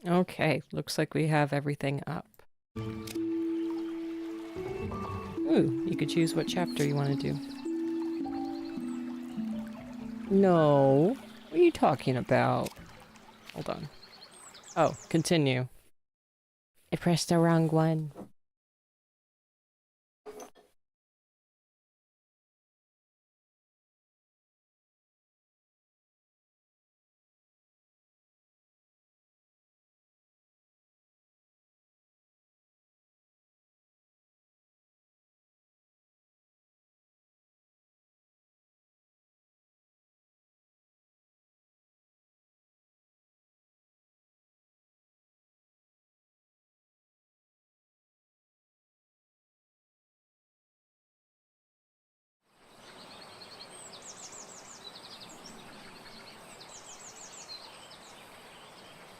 Okay, looks like we have everything up. Ooh, you could choose what chapter you want to do. No. What are you talking about? Hold on. Oh, continue. I pressed the wrong one.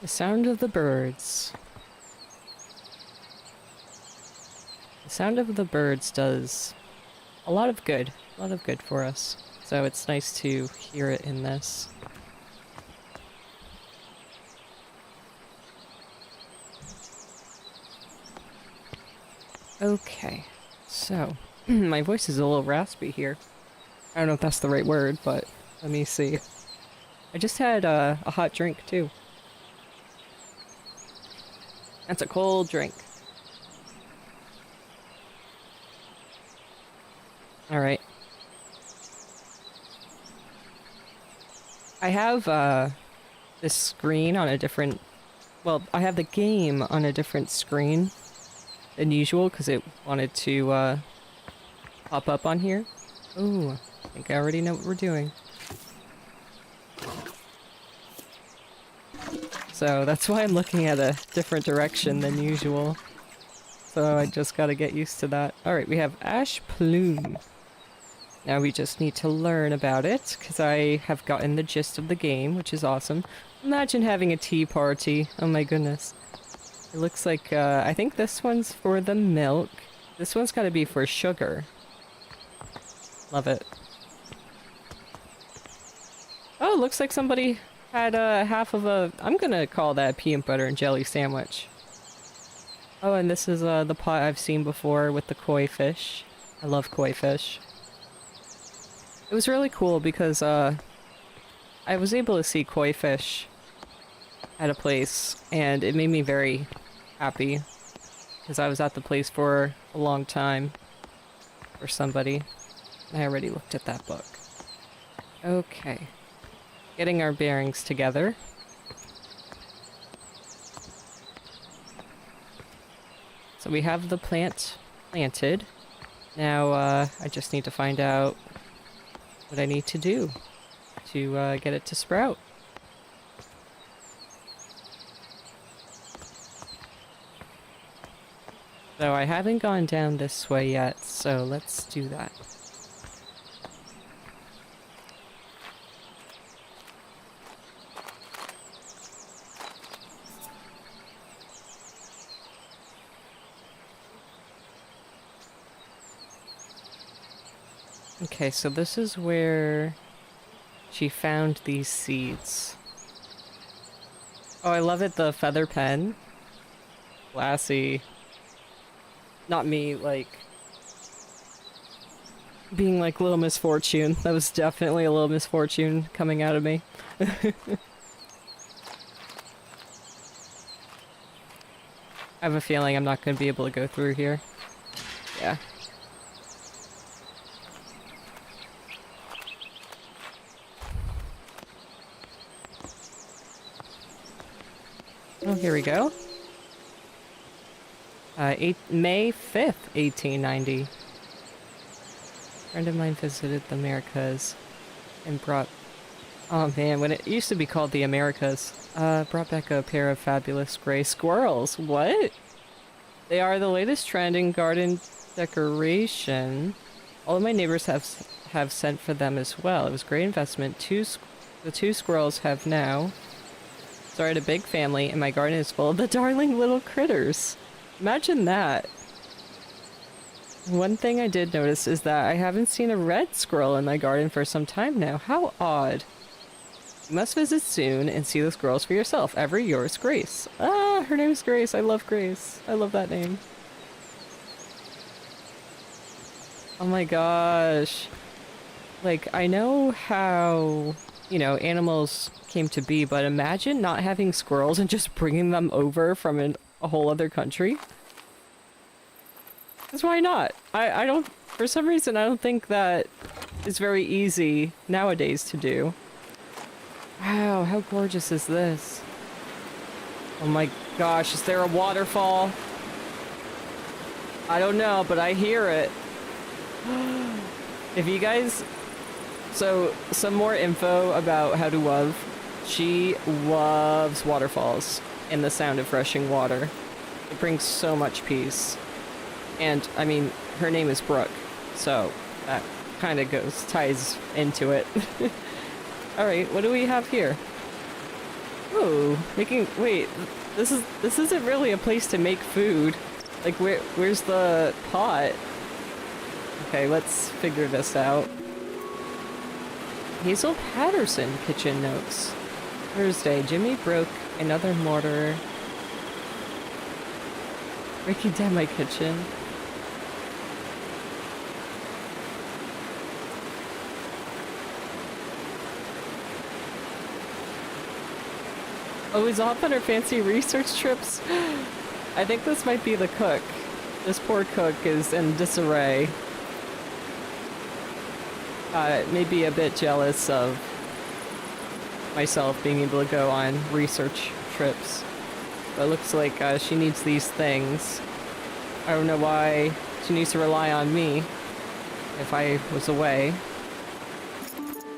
The sound of the birds. The sound of the birds does a lot of good. A lot of good for us. So it's nice to hear it in this. Okay, so my voice is a little raspy here. I don't know if that's the right word, but let me see. I just had a hot drink too. That's a cold drink. Alright. I have this screen on a different... Well, I have the game on a different screen than usual because it wanted to pop up on here. Ooh, I think I already know what we're doing. So that's why I'm looking at a different direction than usual. So I just gotta get used to that. Alright, we have Ash Plume. Now we just need to learn about it, because I have gotten the gist of the game, which is awesome. Imagine having a tea party. Oh my goodness. It looks like, I think this one's for the milk. This one's gotta be for sugar. Love it. Oh, looks like somebody had half of a... I'm gonna call that a peanut butter and jelly sandwich. Oh, and this is the pot I've seen before with the koi fish. I love koi fish. It was really cool because I was able to see koi fish at a place, and it made me very happy because I was at the place for a long time for somebody. I already looked at that book. Okay. Getting our bearings together. So we have the plant planted. Now I just need to find out what I need to do to get it to sprout. So I haven't gone down this way yet, so let's do that. Okay, so this is where she found these seeds. Oh, I love it, the feather pen. Classy. Not me, like, being like Little Misfortune. That was definitely a Little Misfortune coming out of me. I have a feeling I'm not going to be able to go through here. Yeah. Oh, here we go. May 5th, 1890. A friend of mine visited the Americas and brought... Oh man, when it used to be called the Americas, brought back a pair of fabulous gray squirrels. What? They are the latest trend in garden decoration. All of my neighbors have sent for them as well. It was a great investment. The two squirrels have now started a big family, and my garden is full of the darling little critters. Imagine that. One thing I did notice is that I haven't seen a red squirrel in my garden for some time now. How odd. You must visit soon and see the squirrels for yourself. Ever yours, Grace. Ah, her name's Grace. I love Grace. I love that name. Oh my gosh. Like, I know how, you know, animals came to be, but imagine not having squirrels and just bringing them over from a whole other country. Because why not? I don't, for some reason, I don't think that is very easy nowadays to do. Wow, how gorgeous is this? Oh my gosh, is there a waterfall? I don't know, but I hear it. If you guys... So, some more info about How to Love. She loves waterfalls and the sound of rushing water. It brings so much peace. And, I mean, her name is Brooke, so that kind of ties into it. Alright, what do we have here? Ooh, wait, this isn't really a place to make food. Like, where's the pot? Okay, let's figure this out. Hazel Patterson kitchen notes. Thursday, Jimmy broke another mortar. Breaking down my kitchen. Oh, he's off on her fancy research trips? I think this might be the cook. This poor cook is in disarray. Maybe a bit jealous of myself being able to go on research trips. But it looks like she needs these things. I don't know why she needs to rely on me if I was away.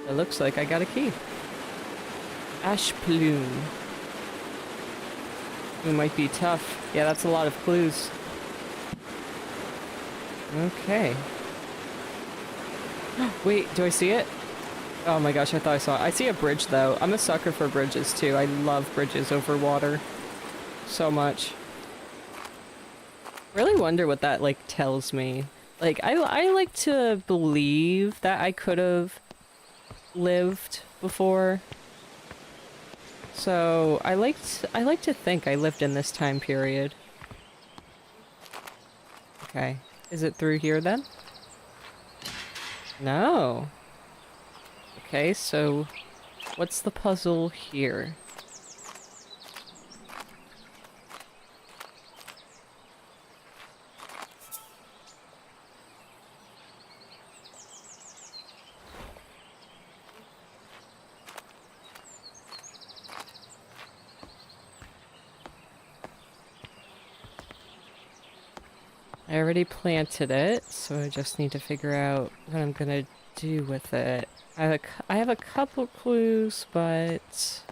It looks like I got a key. Ash plume. It might be tough. Yeah, that's a lot of clues. Okay. Wait, do I see it? Oh my gosh, I thought I saw it. I see a bridge though. I'm a sucker for bridges too. I love bridges over water. So much. Really wonder what that like tells me. Like, I like to believe that I could have lived before. So I like to think I lived in this time period. Okay. Is it through here then? No. Okay, so what's the puzzle here? I already planted it, so I just need to figure out what I'm gonna do with it. I have a couple clues, but...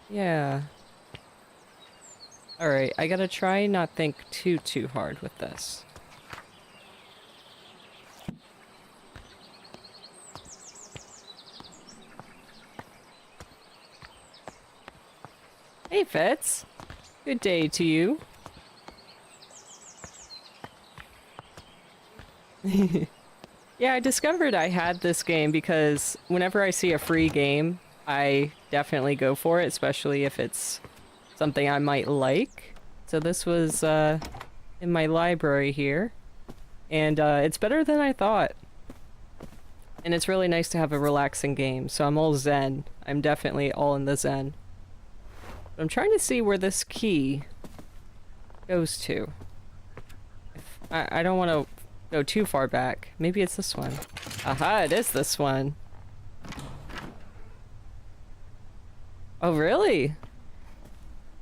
yeah. Alright, I gotta try not think too hard with this. Hey, Fitz! Good day to you. Yeah, I discovered I had this game because whenever I see a free game, I definitely go for it, especially if it's something I might like. So this was in my library here, and it's better than I thought. And it's really nice to have a relaxing game, so I'm all zen. I'm definitely all in the zen. But I'm trying to see where this key goes to. I don't want to go too far back. Maybe it's this one. Aha, it is this one. Oh, really?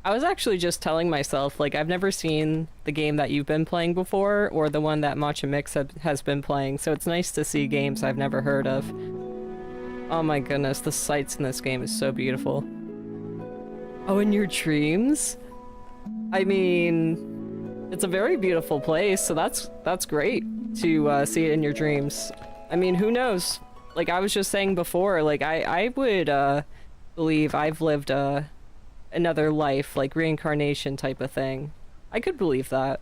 I was actually just telling myself, like, I've never seen the game that you've been playing before, or the one that Matcha Mix has been playing, so it's nice to see games I've never heard of. Oh my goodness, the sights in this game is so beautiful. Oh, in your dreams? I mean, it's a very beautiful place, so that's great to see it in your dreams. I mean, who knows? Like I was just saying before, like I would believe I've lived another life, like reincarnation type of thing. I could believe that.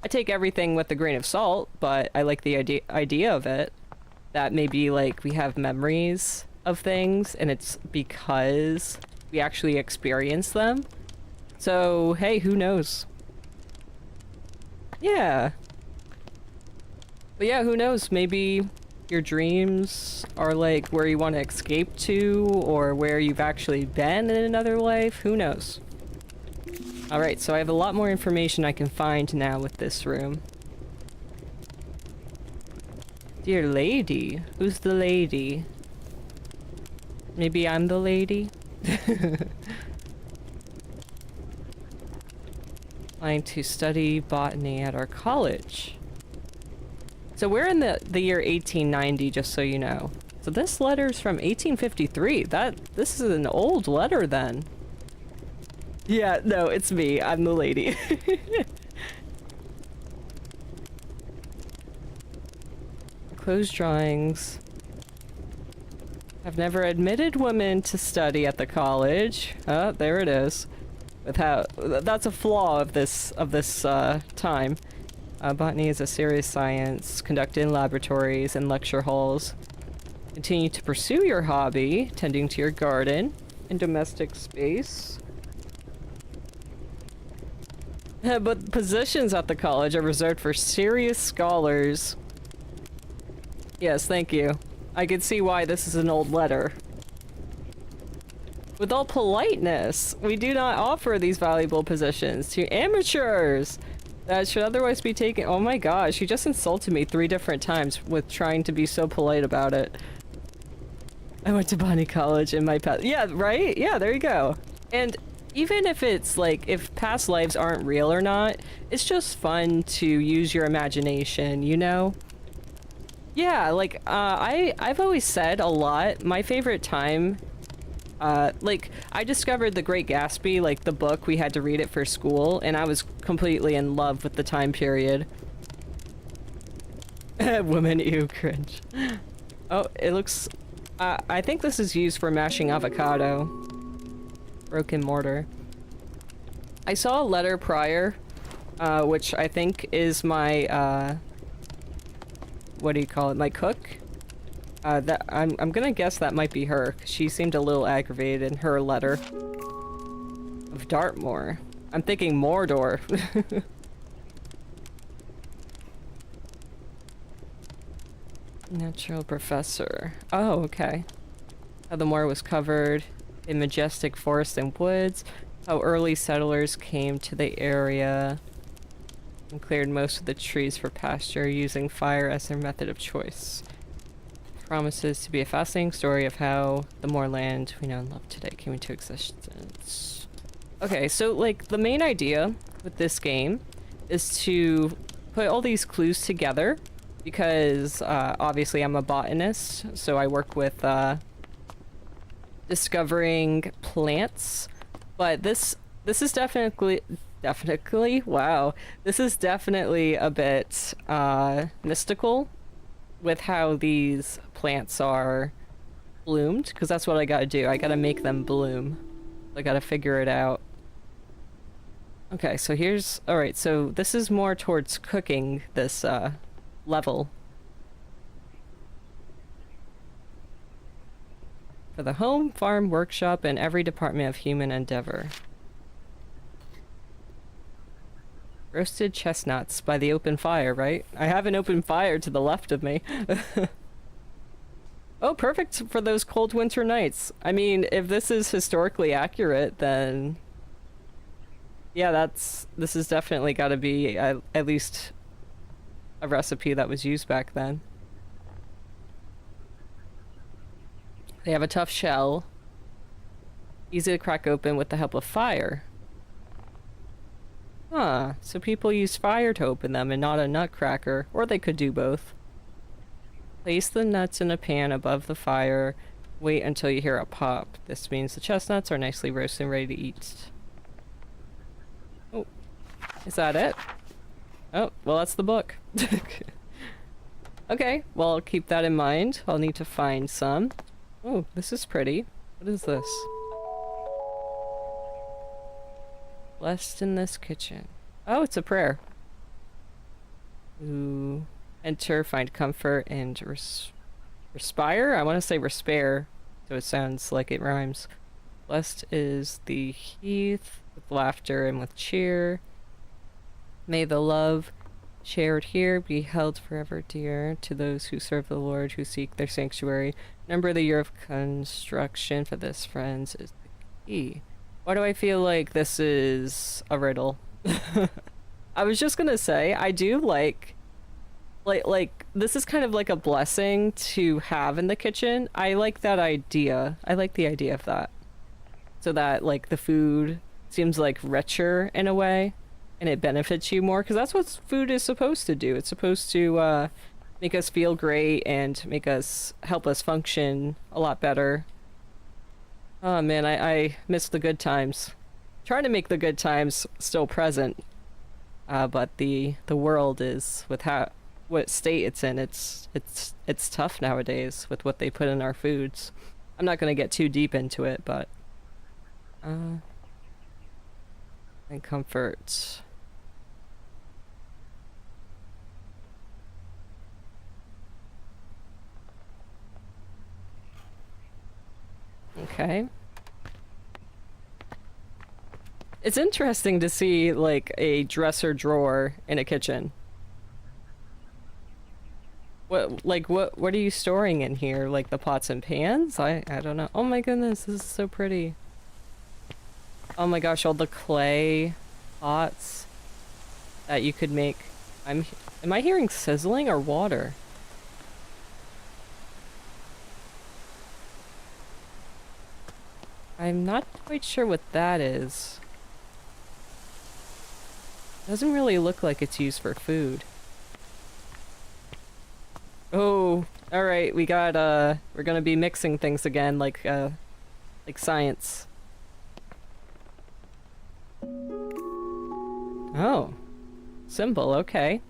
I take everything with a grain of salt, but I like the idea of it. that maybe like we have memories of things and it's because we actually experience them. So, hey, who knows? Yeah. But yeah, who knows? Maybe your dreams are like where you want to escape to or where you've actually been in another life. Who knows? Alright, so I have a lot more information I can find now with this room. Dear lady? Who's the lady? Maybe I'm the lady? Applying to study botany at our college. So we're in the year 1890, just so you know. So this letter's from 1853. This is an old letter then. Yeah, no, it's me. I'm the lady. Closed drawings. I've never admitted women to study at the college. Oh, there it is. That's a flaw of this time. Botany is a serious science conducted in laboratories and lecture halls. Continue to pursue your hobby, tending to your garden in domestic space. But positions at the college are reserved for serious scholars. Yes, thank you. I can see why this is an old letter. With all politeness, we do not offer these valuable positions to amateurs that should otherwise be taken. Oh my gosh, he just insulted me 3 different times with trying to be so polite about it. I went to Bonnie College in my past. Yeah, right? Yeah, there you go. And even if it's like, if past lives aren't real or not, it's just fun to use your imagination, you know? Yeah, like, I've always said a lot, my favorite time, like, I discovered The Great Gatsby, like, the book, we had to read it for school, and I was completely in love with the time period. Woman, ew, cringe. Oh, it looks, I think this is used for mashing avocado. Broken mortar. I saw a letter prior, which I think is my, what do you call it? My cook? That I'm gonna guess that might be her, 'cause she seemed a little aggravated in her letter. Of Dartmoor. I'm thinking Mordor. Natural professor. Oh, okay. How the moor was covered in majestic forests and woods. How early settlers came to the area and cleared most of the trees for pasture using fire as their method of choice. Promises to be a fascinating story of how the moorland we know and love today came into existence. Okay, so like the main idea with this game is to put all these clues together because obviously I'm a botanist, so I work with discovering plants, but this is definitely wow, this is definitely a bit mystical with how these plants are bloomed, because that's what I gotta do. I gotta make them bloom. I gotta figure it out. Okay, so here's, all right, so this is more towards cooking, this level. For the home, farm, workshop, and every department of human endeavor. Roasted chestnuts by the open fire, right? I have an open fire to the left of me. Oh, perfect for those cold winter nights. I mean, if this is historically accurate, then yeah, this is definitely got to be at least a recipe that was used back then. They have a tough shell, easy to crack open with the help of fire. Huh, so people use fire to open them and not a nutcracker, or they could do both. Place the nuts in a pan above the fire. Wait until you hear a pop. This means the chestnuts are nicely roasted and ready to eat. Oh, is that it? Oh, well that's the book. Okay, well I'll keep that in mind. I'll need to find some. Oh, this is pretty. What is this? Blessed in this kitchen. Oh, it's a prayer. Ooh. Enter, find comfort, and Respire? I want to say respire, so it sounds like it rhymes. Blessed is the heath with laughter and with cheer. May the love shared here be held forever dear to those who serve the Lord, who seek their sanctuary. Number the year of construction for this, friends, is the key. Why do I feel like this is a riddle? I was just gonna say, I do like this is kind of like a blessing to have in the kitchen. I like that idea. I like the idea of that. So that like the food seems like richer in a way and it benefits you more because that's what food is supposed to do. It's supposed to make us feel great and make us help us function a lot better. Oh man, I miss the good times. Trying to make the good times still present. But the world is with what state it's in. It's tough nowadays with what they put in our foods. I'm not gonna get too deep into it, but and comfort. Okay. It's interesting to see like a dresser drawer in a kitchen. What are you storing in here? Like the pots and pans? I don't know. Oh my goodness, this is so pretty. Oh my gosh, all the clay pots that you could make. Am I hearing sizzling or water? I'm not quite sure what that is. Doesn't really look like it's used for food. Oh, alright, we got, we're gonna be mixing things again, like science. Oh. Symbol, okay.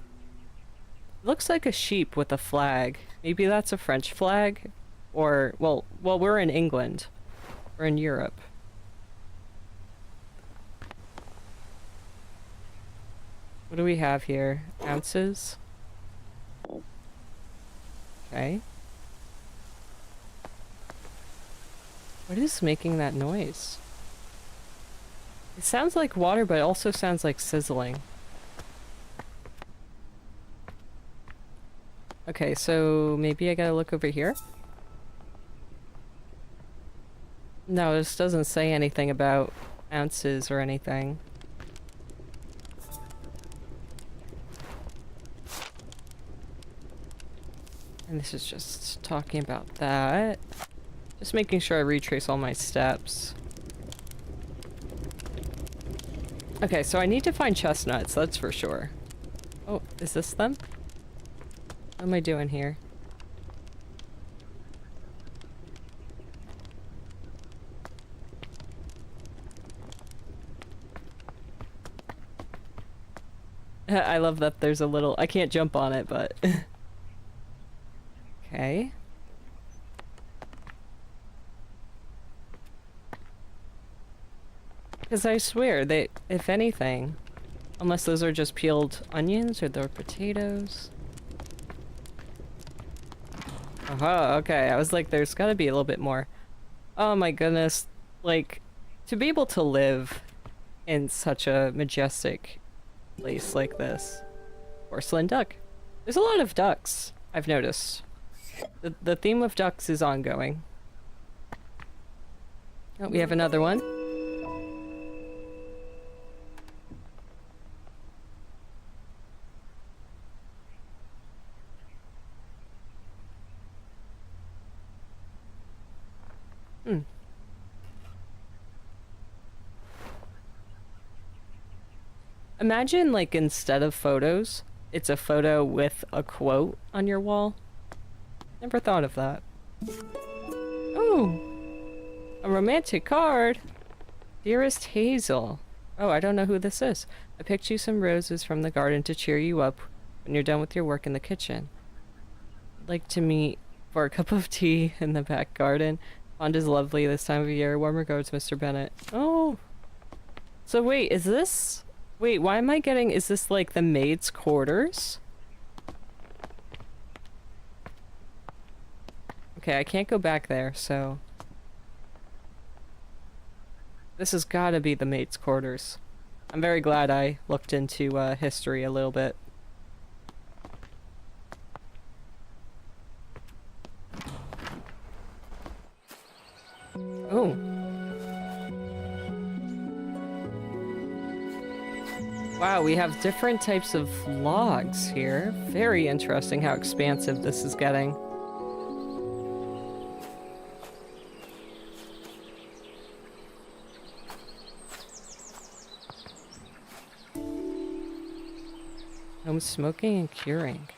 Looks like a sheep with a flag. Maybe that's a French flag? Or, well, we're in England. We're in Europe. What do we have here? Ounces? Okay. What is making that noise? It sounds like water, but it also sounds like sizzling. Okay, so maybe I gotta look over here? No, this doesn't say anything about ounces or anything. And this is just talking about that. Just making sure I retrace all my steps. Okay, so I need to find chestnuts, that's for sure. Oh, is this them? What am I doing here? I love that there's a little... I can't jump on it, but... Okay. Because I swear, if anything, unless those are just peeled onions or they're potatoes. Aha, okay, I was like, there's gotta be a little bit more. Oh my goodness, like, to be able to live in such a majestic place like this. Porcelain duck. There's a lot of ducks, I've noticed. The theme of ducks is ongoing. Oh, we have another one. Hmm. Imagine, like, instead of photos, it's a photo with a quote on your wall. Never thought of that. Oh! A romantic card! Dearest Hazel. Oh, I don't know who this is. I picked you some roses from the garden to cheer you up when you're done with your work in the kitchen. I'd like to meet for a cup of tea in the back garden. Pond is lovely this time of year. Warm regards, Mr. Bennett. Oh! So wait, is this... Wait, why am I getting... Is this like the maid's quarters? Okay, I can't go back there, so... This has gotta be the maid's quarters. I'm very glad I looked into history a little bit. Oh. Wow, we have different types of logs here. Very interesting how expansive this is getting. Home smoking and curing.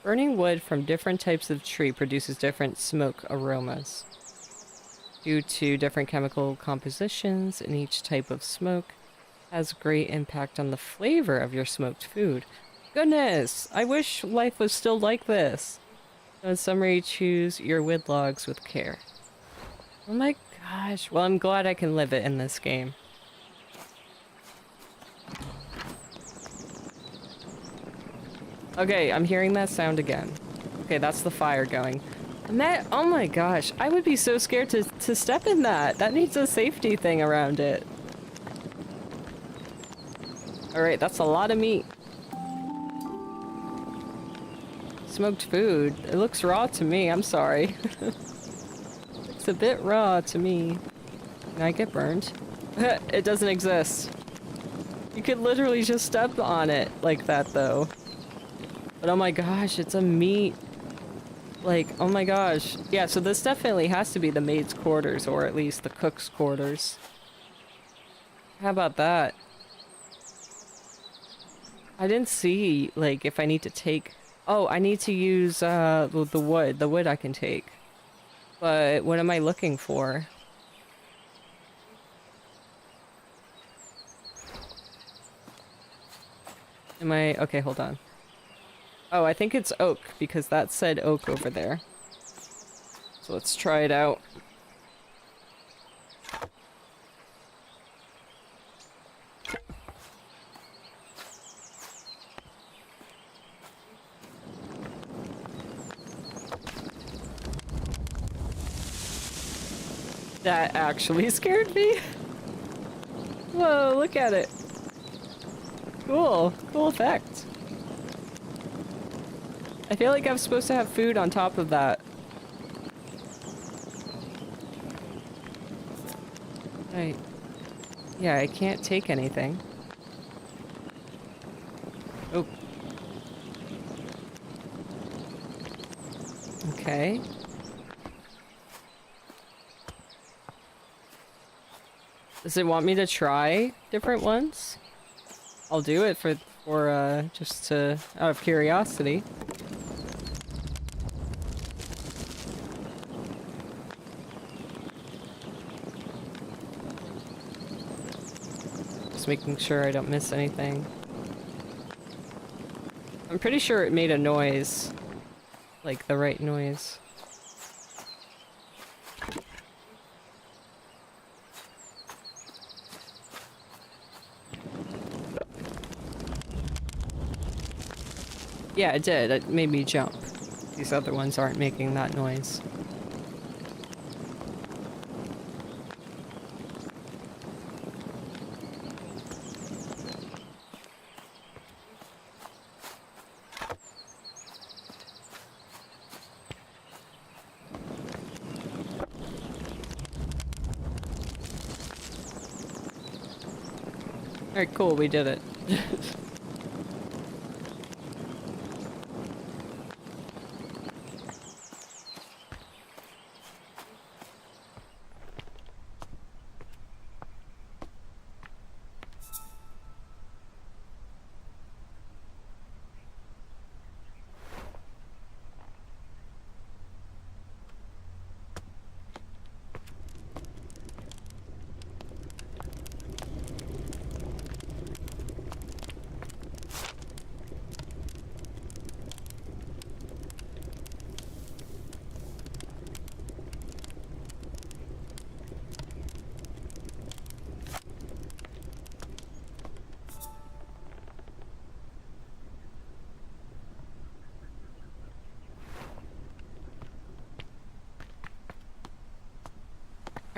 Burning wood from different types of tree produces different smoke aromas. Due to different chemical compositions in each type of smoke, has great impact on the flavor of your smoked food. Goodness! I wish life was still like this. In summary, choose your wood logs with care. Oh my gosh. Well, I'm glad I can live it in this game. Okay, I'm hearing that sound again. Okay, that's the fire going. And that, oh my gosh, I would be so scared to step in that. That needs a safety thing around it. Alright, that's a lot of meat. Smoked food. It looks raw to me, I'm sorry. It's a bit raw to me. Can I get burned? It doesn't exist. You could literally just step on it like that though. But oh my gosh, it's a meat. Like, oh my gosh. Yeah, so this definitely has to be the maid's quarters, or at least the cook's quarters. How about that? I didn't see, like, if I need to take... Oh, I need to use, the wood. The wood I can take. But what am I looking for? Am I... Okay, hold on. Oh, I think it's oak, because that said oak over there. So let's try it out. That actually scared me. Whoa, look at it. Cool. Cool effect. I feel like I'm supposed to have food on top of that. Right. Yeah, I can't take anything. Oh. Okay. Does it want me to try different ones? I'll do it for just to, out of curiosity. Just making sure I don't miss anything. I'm pretty sure it made a noise. Like the right noise. Yeah, it did. It made me jump. These other ones aren't making that noise. Alright, cool, we did it.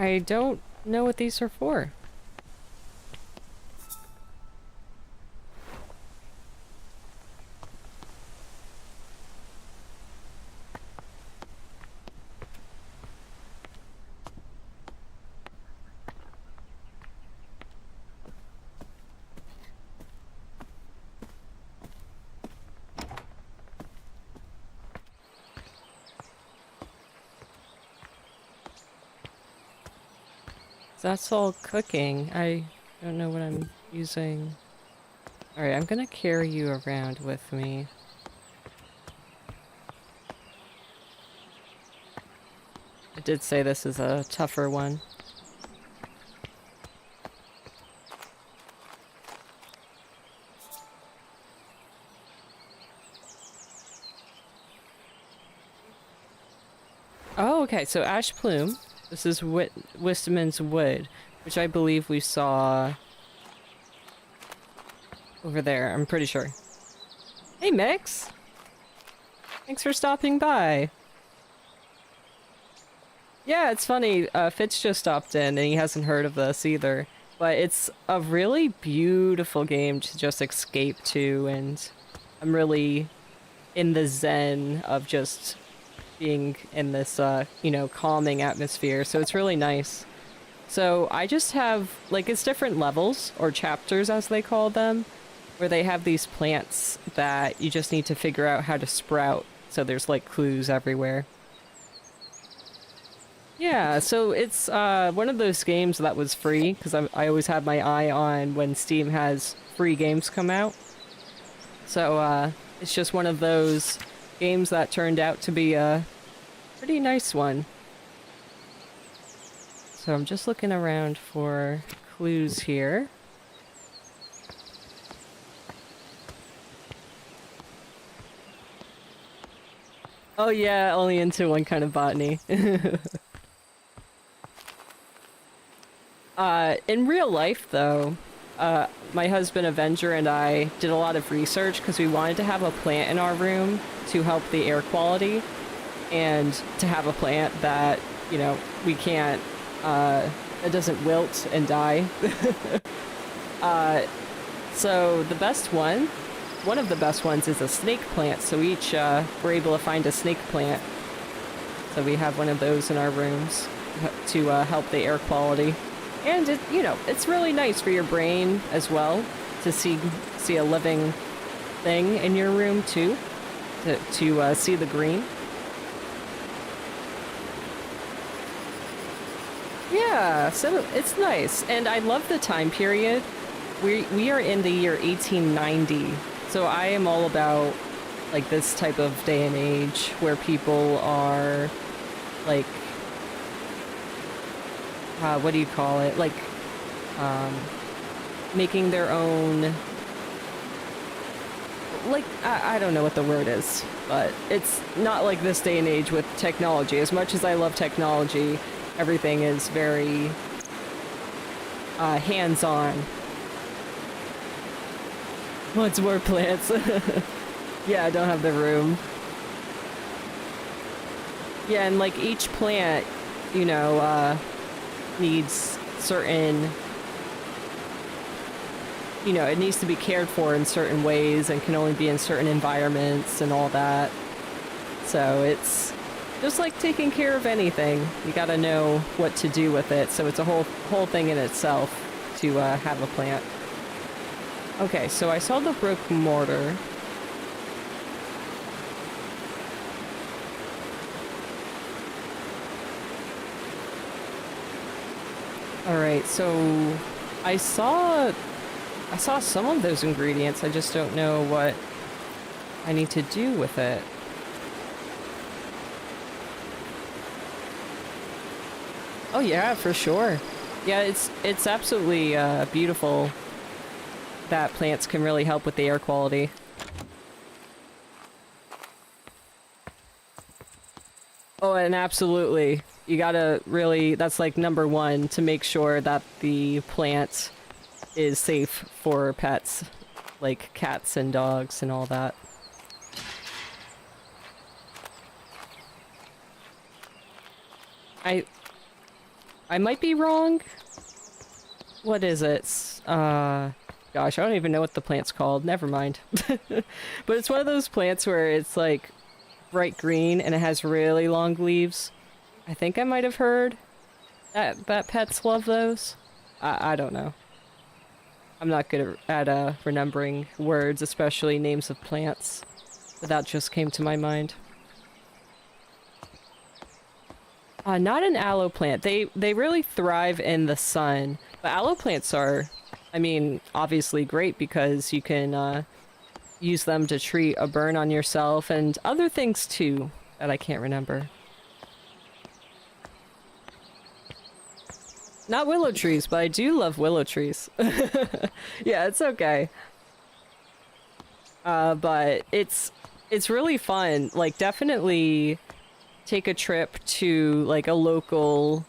I don't know what these are for. That's all cooking. I don't know what I'm using. Alright, I'm gonna carry you around with me. I did say this is a tougher one. Oh, okay, so ash plume. This is Wistman's wood, which I believe we saw over there, I'm pretty sure. Hey, Mix! Thanks for stopping by. Yeah, it's funny, Fitz just stopped in and he hasn't heard of this either. But it's a really beautiful game to just escape to, and I'm really in the zen of just being in this, you know, calming atmosphere, so it's really nice. So I just have, like, it's different levels, or chapters as they call them, where they have these plants that you just need to figure out how to sprout, so there's, like, clues everywhere. Yeah, so it's one of those games that was free, because I always have my eye on when Steam has free games come out. So it's just one of those games that turned out to be a pretty nice one. So I'm just looking around for clues here. Oh yeah, only into one kind of botany. In real life, though, my husband Avenger and I did a lot of research because we wanted to have a plant in our room to help the air quality, and to have a plant that, you know, we can't, that doesn't wilt and die. So the best one of the best ones is a snake plant, so each, we're able to find a snake plant. So we have one of those in our rooms to help the air quality. And, it, you know, it's really nice for your brain as well to see a living thing in your room, too. To see the green. Yeah, so it's nice. And I love the time period. We are in the year 1890. So I am all about, like, this type of day and age where people are, like, what do you call it? Like, making their own, like, I don't know what the word is, but it's not like this day and age with technology. As much as I love technology, everything is very, hands-on. What's more plants? Yeah, I don't have the room. Yeah, and like each plant, you know, needs certain, you know, it needs to be cared for in certain ways and can only be in certain environments and all that. So it's just like taking care of anything. You gotta know what to do with it. So it's a whole thing in itself to have a plant. Okay, so I saw the brick mortar. Alright, so I saw some of those ingredients, I just don't know what I need to do with it. Oh yeah, for sure. Yeah, it's absolutely beautiful that plants can really help with the air quality. Oh, and absolutely. You gotta really, that's like number one, to make sure that the plant is safe for pets, like cats and dogs and all that. I might be wrong. What is it? Gosh, I don't even know what the plant's called. Never mind. But it's one of those plants where it's like bright green and it has really long leaves. I think I might have heard that pets love those. I don't know. I'm not good at remembering words, especially names of plants. But that just came to my mind. Not an aloe plant. They really thrive in the sun. But aloe plants are, I mean, obviously great because you can use them to treat a burn on yourself and other things too that I can't remember. Not willow trees, but I do love willow trees. Yeah, it's okay. But it's really fun. Like, definitely take a trip to like a local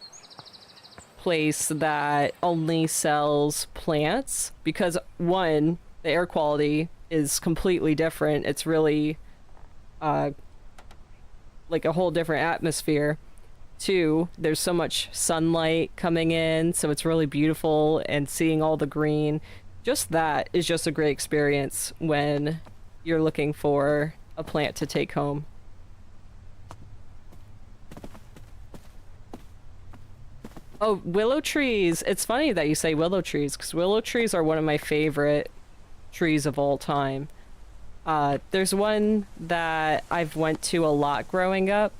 place that only sells plants because one, the air quality is completely different. It's really like a whole different atmosphere. Two, there's so much sunlight coming in, so it's really beautiful and seeing all the green. Just that is just a great experience when you're looking for a plant to take home. Oh, willow trees. It's funny that you say willow trees, because willow trees are one of my favorite trees of all time. There's one that I've went to a lot growing up,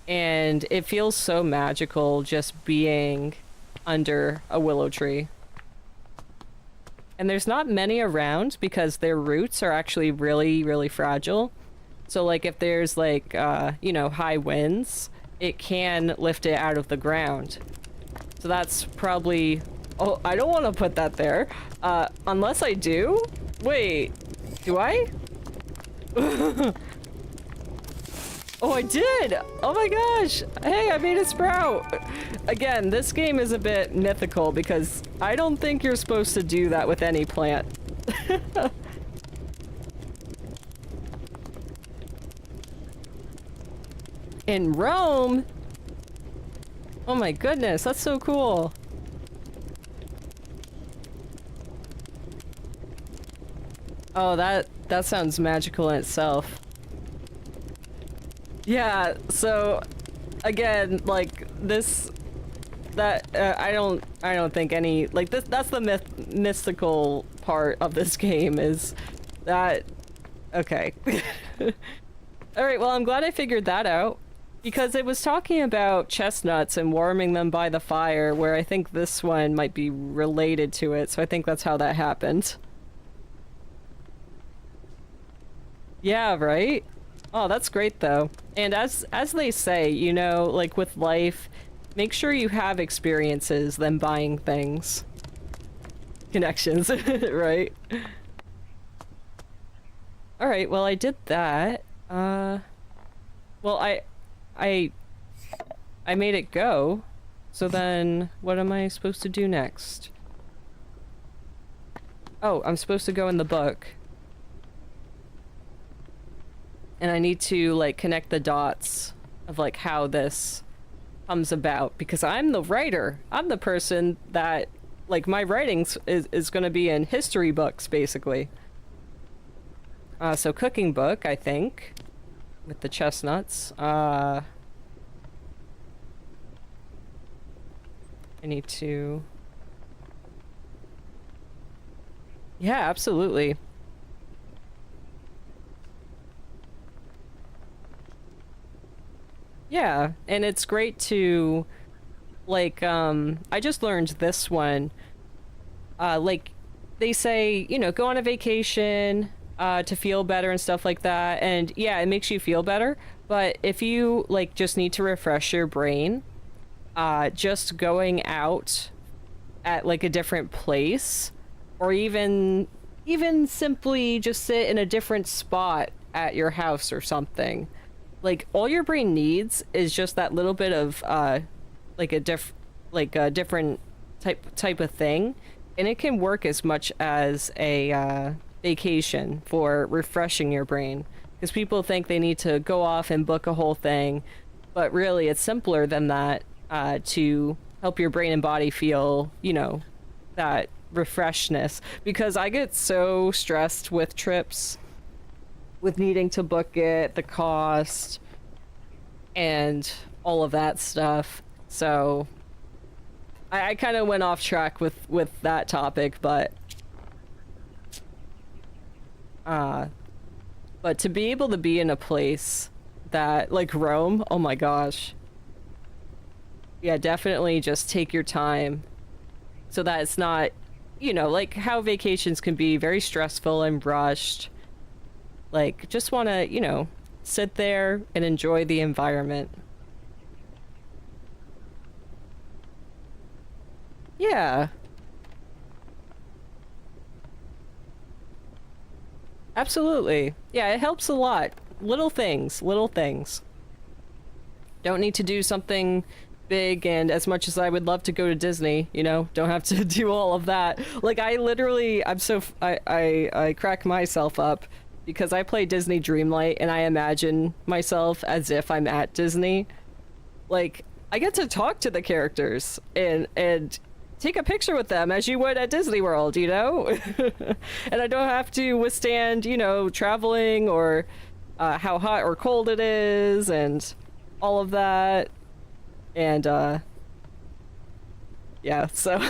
and it feels so magical just being under a willow tree. And there's not many around because their roots are actually really, really fragile. So like if there's like, you know, high winds, it can lift it out of the ground. So that's probably... Oh, I don't want to put that there. Unless I do? Wait, do I? Oh, I did! Oh my gosh! Hey, I made a sprout! Again, this game is a bit mythical because I don't think you're supposed to do that with any plant. In Rome? Oh my goodness, that's so cool. Oh, that sounds magical in itself. Yeah, so again, like I don't think any like that's the mystical part of this game is that okay. All right, well, I'm glad I figured that out because it was talking about chestnuts and warming them by the fire where I think this one might be related to it, so I think that's how that happened. Yeah, right? Oh, that's great though. And as they say, you know, like with life, make sure you have experiences than buying things. Connections, right? Alright, well I did that. Well I made it go. So then what am I supposed to do next? Oh, I'm supposed to go in the book. And I need to, like, connect the dots of, like, how this comes about. Because I'm the writer. I'm the person that, like, my writings is gonna be in history books, basically. So cooking book, I think. With the chestnuts. I need to... Yeah, absolutely. Yeah, and it's great to, like, I just learned this one. Like, they say, you know, go on a vacation, to feel better and stuff like that, and yeah, it makes you feel better, but if you, like, just need to refresh your brain, just going out at, like, a different place, or even simply just sit in a different spot at your house or something. Like, all your brain needs is just that little bit of, like a different type of thing, and it can work as much as a, vacation for refreshing your brain. Because people think they need to go off and book a whole thing, but really it's simpler than that. to help your brain and body feel, you know, that refreshness. Because I get so stressed with trips, with needing to book it, the cost, and all of that stuff. So I kind of went off track with that topic, but to be able to be in a place that, like Rome, oh my gosh. Yeah, definitely just take your time so that it's not, you know, like how vacations can be very stressful and rushed. Like, just want to, you know, sit there and enjoy the environment. Yeah, absolutely. Yeah, it helps a lot. Little things, little things. Don't need to do something big, and as much as I would love to go to Disney, you know, don't have to do all of that. Like, I literally, I crack myself up because I play Disney Dreamlight and I imagine myself as if I'm at Disney. Like, I get to talk to the characters and take a picture with them as you would at Disney World, you know? And I don't have to withstand, you know, traveling or how hot or cold it is and all of that. And yeah, so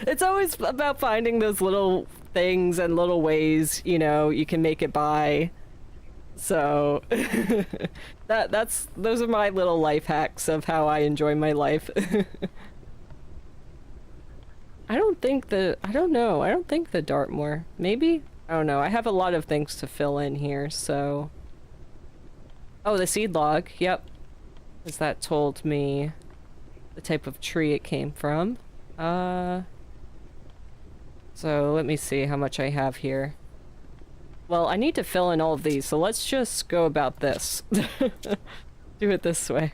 it's always about finding those little things and little ways, you know, you can make it by. So that's those are my little life hacks of how I enjoy my life. I don't know. I don't think the Dartmoor. Maybe? I don't know. I have a lot of things to fill in here, so. Oh, the seed log. Yep. Because that told me the type of tree it came from. So let me see how much I have here. Well, I need to fill in all of these, so let's just go about this. Do it this way.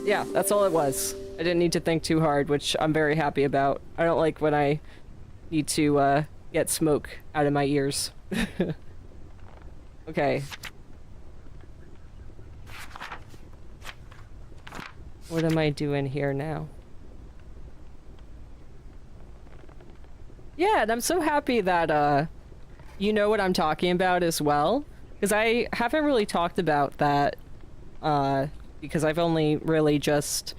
Yeah, that's all it was. I didn't need to think too hard, which I'm very happy about. I don't like when I need to, get smoke out of my ears. Okay. What am I doing here now? Yeah, and I'm so happy that, you know what I'm talking about as well. Because I haven't really talked about that, because I've only really just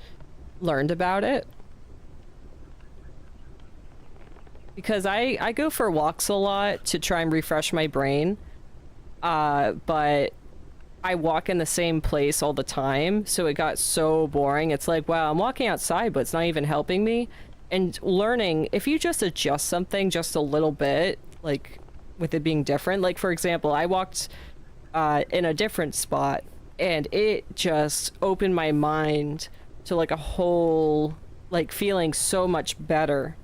learned about it. Because I go for walks a lot to try and refresh my brain, but I walk in the same place all the time, so it got so boring. It's like, wow, I'm walking outside, but it's not even helping me. And learning, if you just adjust something just a little bit, like with it being different, like for example, I walked in a different spot, and it just opened my mind to like a whole, like feeling so much better.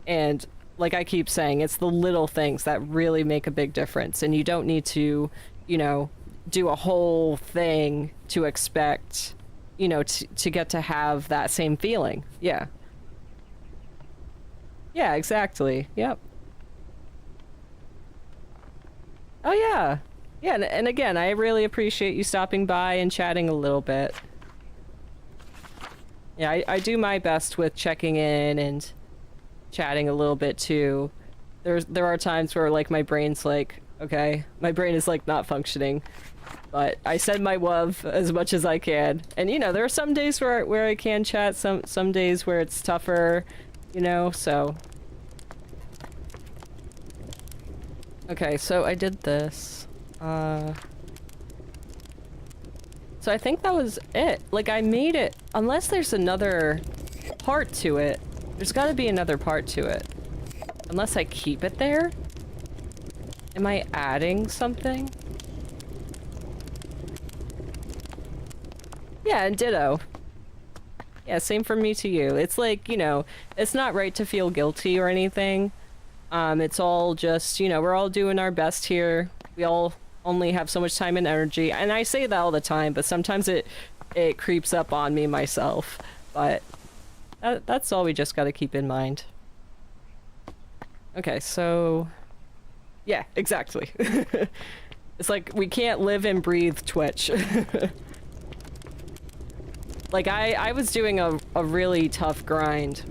And like I keep saying, it's the little things that really make a big difference. And you don't need to, you know, do a whole thing to expect, you know, to get to have that same feeling. Yeah. Yeah, exactly. Yep. Oh yeah. Yeah, and again, I really appreciate you stopping by and chatting a little bit. Yeah, I do my best with checking in and chatting a little bit too. There are times where like my brain's like, okay, my brain is like not functioning, but I send my love as much as I can. And you know, there are some days where I can chat, some days where it's tougher, you know, so. Okay, so I did this. So I think that was it. Like I made it, unless there's another part to it. There's gotta be another part to it. Unless I keep it there? Am I adding something? Yeah, and ditto. Yeah, same from me to you. It's like, you know, it's not right to feel guilty or anything. It's all just, you know, we're all doing our best here. We all only have so much time and energy. And I say that all the time, but sometimes it creeps up on me myself. But that's all we just gotta keep in mind. Okay, so. Yeah, exactly. It's like, we can't live and breathe Twitch. Like, I was doing a really tough grind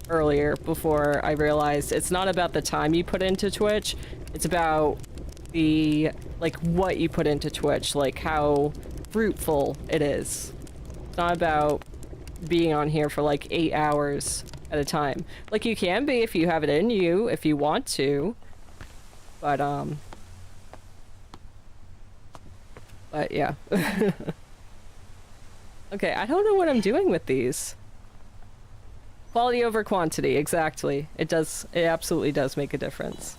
earlier before I realized it's not about the time you put into Twitch, it's about the, like, what you put into Twitch, like, how fruitful it is. It's not about being on here for, like, 8 hours at a time. Like, you can be if you have it in you, if you want to. But yeah. Okay, I don't know what I'm doing with these. Quality over quantity, exactly. It absolutely does make a difference.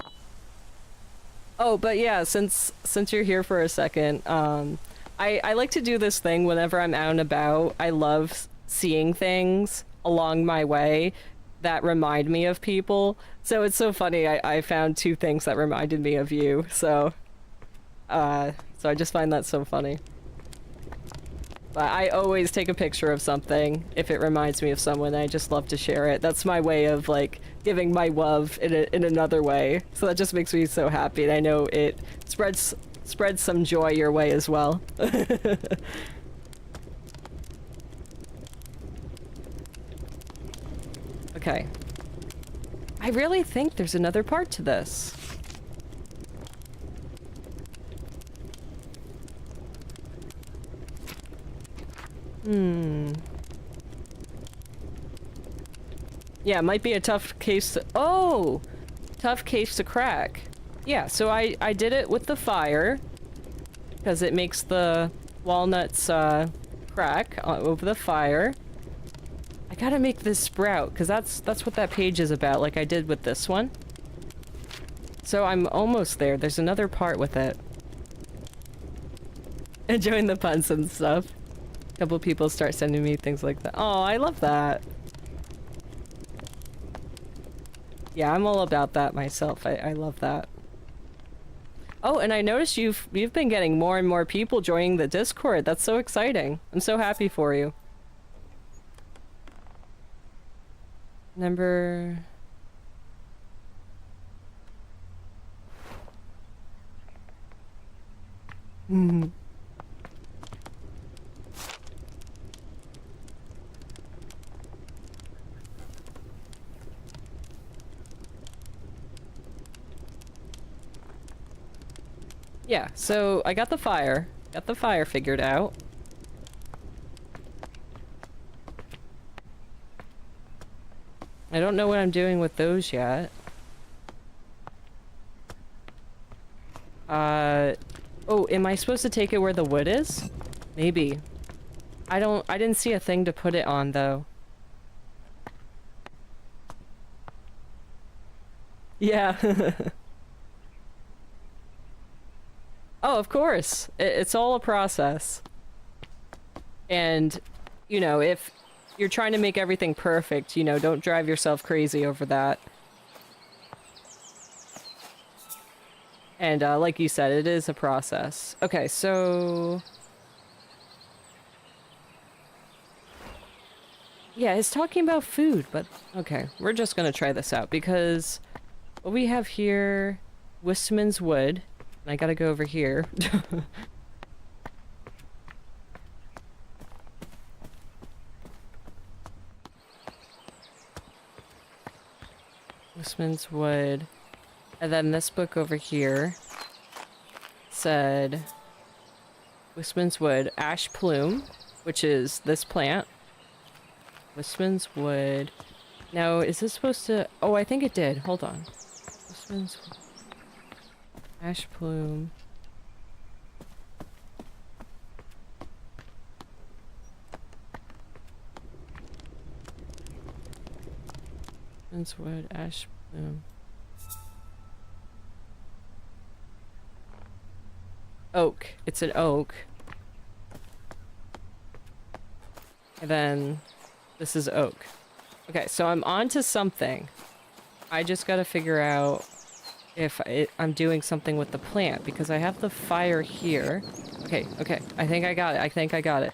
Oh, but yeah, since you're here for a second, I like to do this thing whenever I'm out and about. I love seeing things along my way that remind me of people. So it's so funny, I found 2 things that reminded me of you, so I just find that so funny. But I always take a picture of something if it reminds me of someone. I just love to share it. That's my way of, like, giving my love in another way. So that just makes me so happy, and I know it spreads some joy your way as well. Okay. I really think there's another part to this. Yeah, it might be a tough case to— oh! Tough case to crack. Yeah, so I did it with the fire, because it makes the walnuts, crack over the fire. I gotta make this sprout, because that's what that page is about, like I did with this one. So I'm almost there. There's another part with it. Enjoying the puns and stuff. A couple people start sending me things like that. Oh, I love that. Yeah, I'm all about that myself. I love that. Oh, and I noticed you've been getting more and more people joining the Discord. That's so exciting. I'm so happy for you. Number... Yeah, so I got the fire. Got the fire figured out. I don't know what I'm doing with those yet. Oh, am I supposed to take it where the wood is? Maybe. I didn't see a thing to put it on, though. Yeah. Oh, of course. It's all a process. And, you know, if you're trying to make everything perfect, you know, don't drive yourself crazy over that. And, like you said, it is a process. Okay, so... yeah, it's talking about food, but... okay, we're just gonna try this out, because... what we have here... Wistman's wood. I gotta go over here. Wistman's wood. And then this book over here said Wistman's wood, ash plume, which is this plant. Wistman's wood. Now, is this supposed to... oh, I think it did. Hold on. Wistman's wood. Ash plume. Wistman's wood, ash plume. Oak. It's an oak. And then this is oak. Okay, so I'm onto something. I just gotta figure out if I'm doing something with the plant, because I have the fire here. Okay, okay. I think I got it. I think I got it.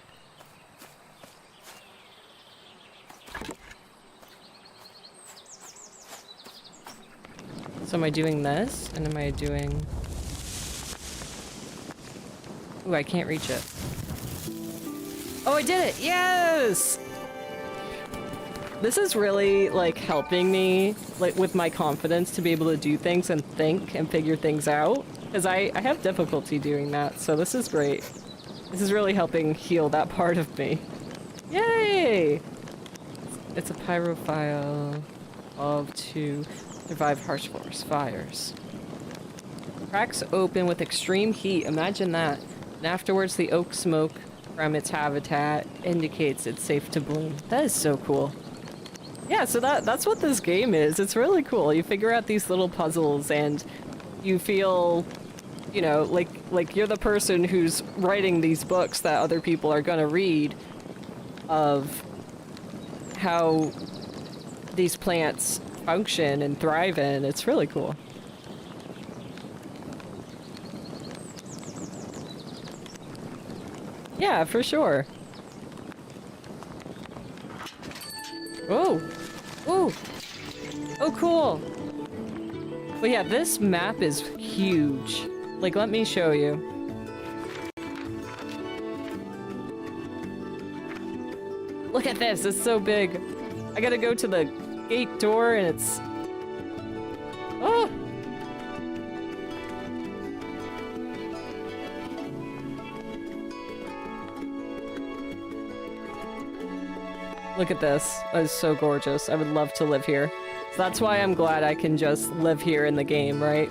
So am I doing this? And am I doing... Ooh, I can't reach it. Oh, I did it! Yes! This is really, like, helping me, like, with my confidence to be able to do things and think and figure things out. Because I have difficulty doing that, so this is great. This is really helping heal that part of me. Yay! It's a pyrophile of to survive harsh forest fires. Cracks open with extreme heat, imagine that. And afterwards the oak smoke from its habitat indicates it's safe to bloom. That is so cool. Yeah, so that's what this game is. It's really cool. You figure out these little puzzles and you feel, you know, like you're the person who's writing these books that other people are gonna read of how these plants function and thrive in. It's really cool. Yeah, for sure. Oh! Oh! Oh, cool! But yeah, this map is huge. Like, let me show you. Look at this, it's so big. I gotta go to the gate door and it's... Oh! Look at this. That is so gorgeous. I would love to live here. So that's why I'm glad I can just live here in the game, right?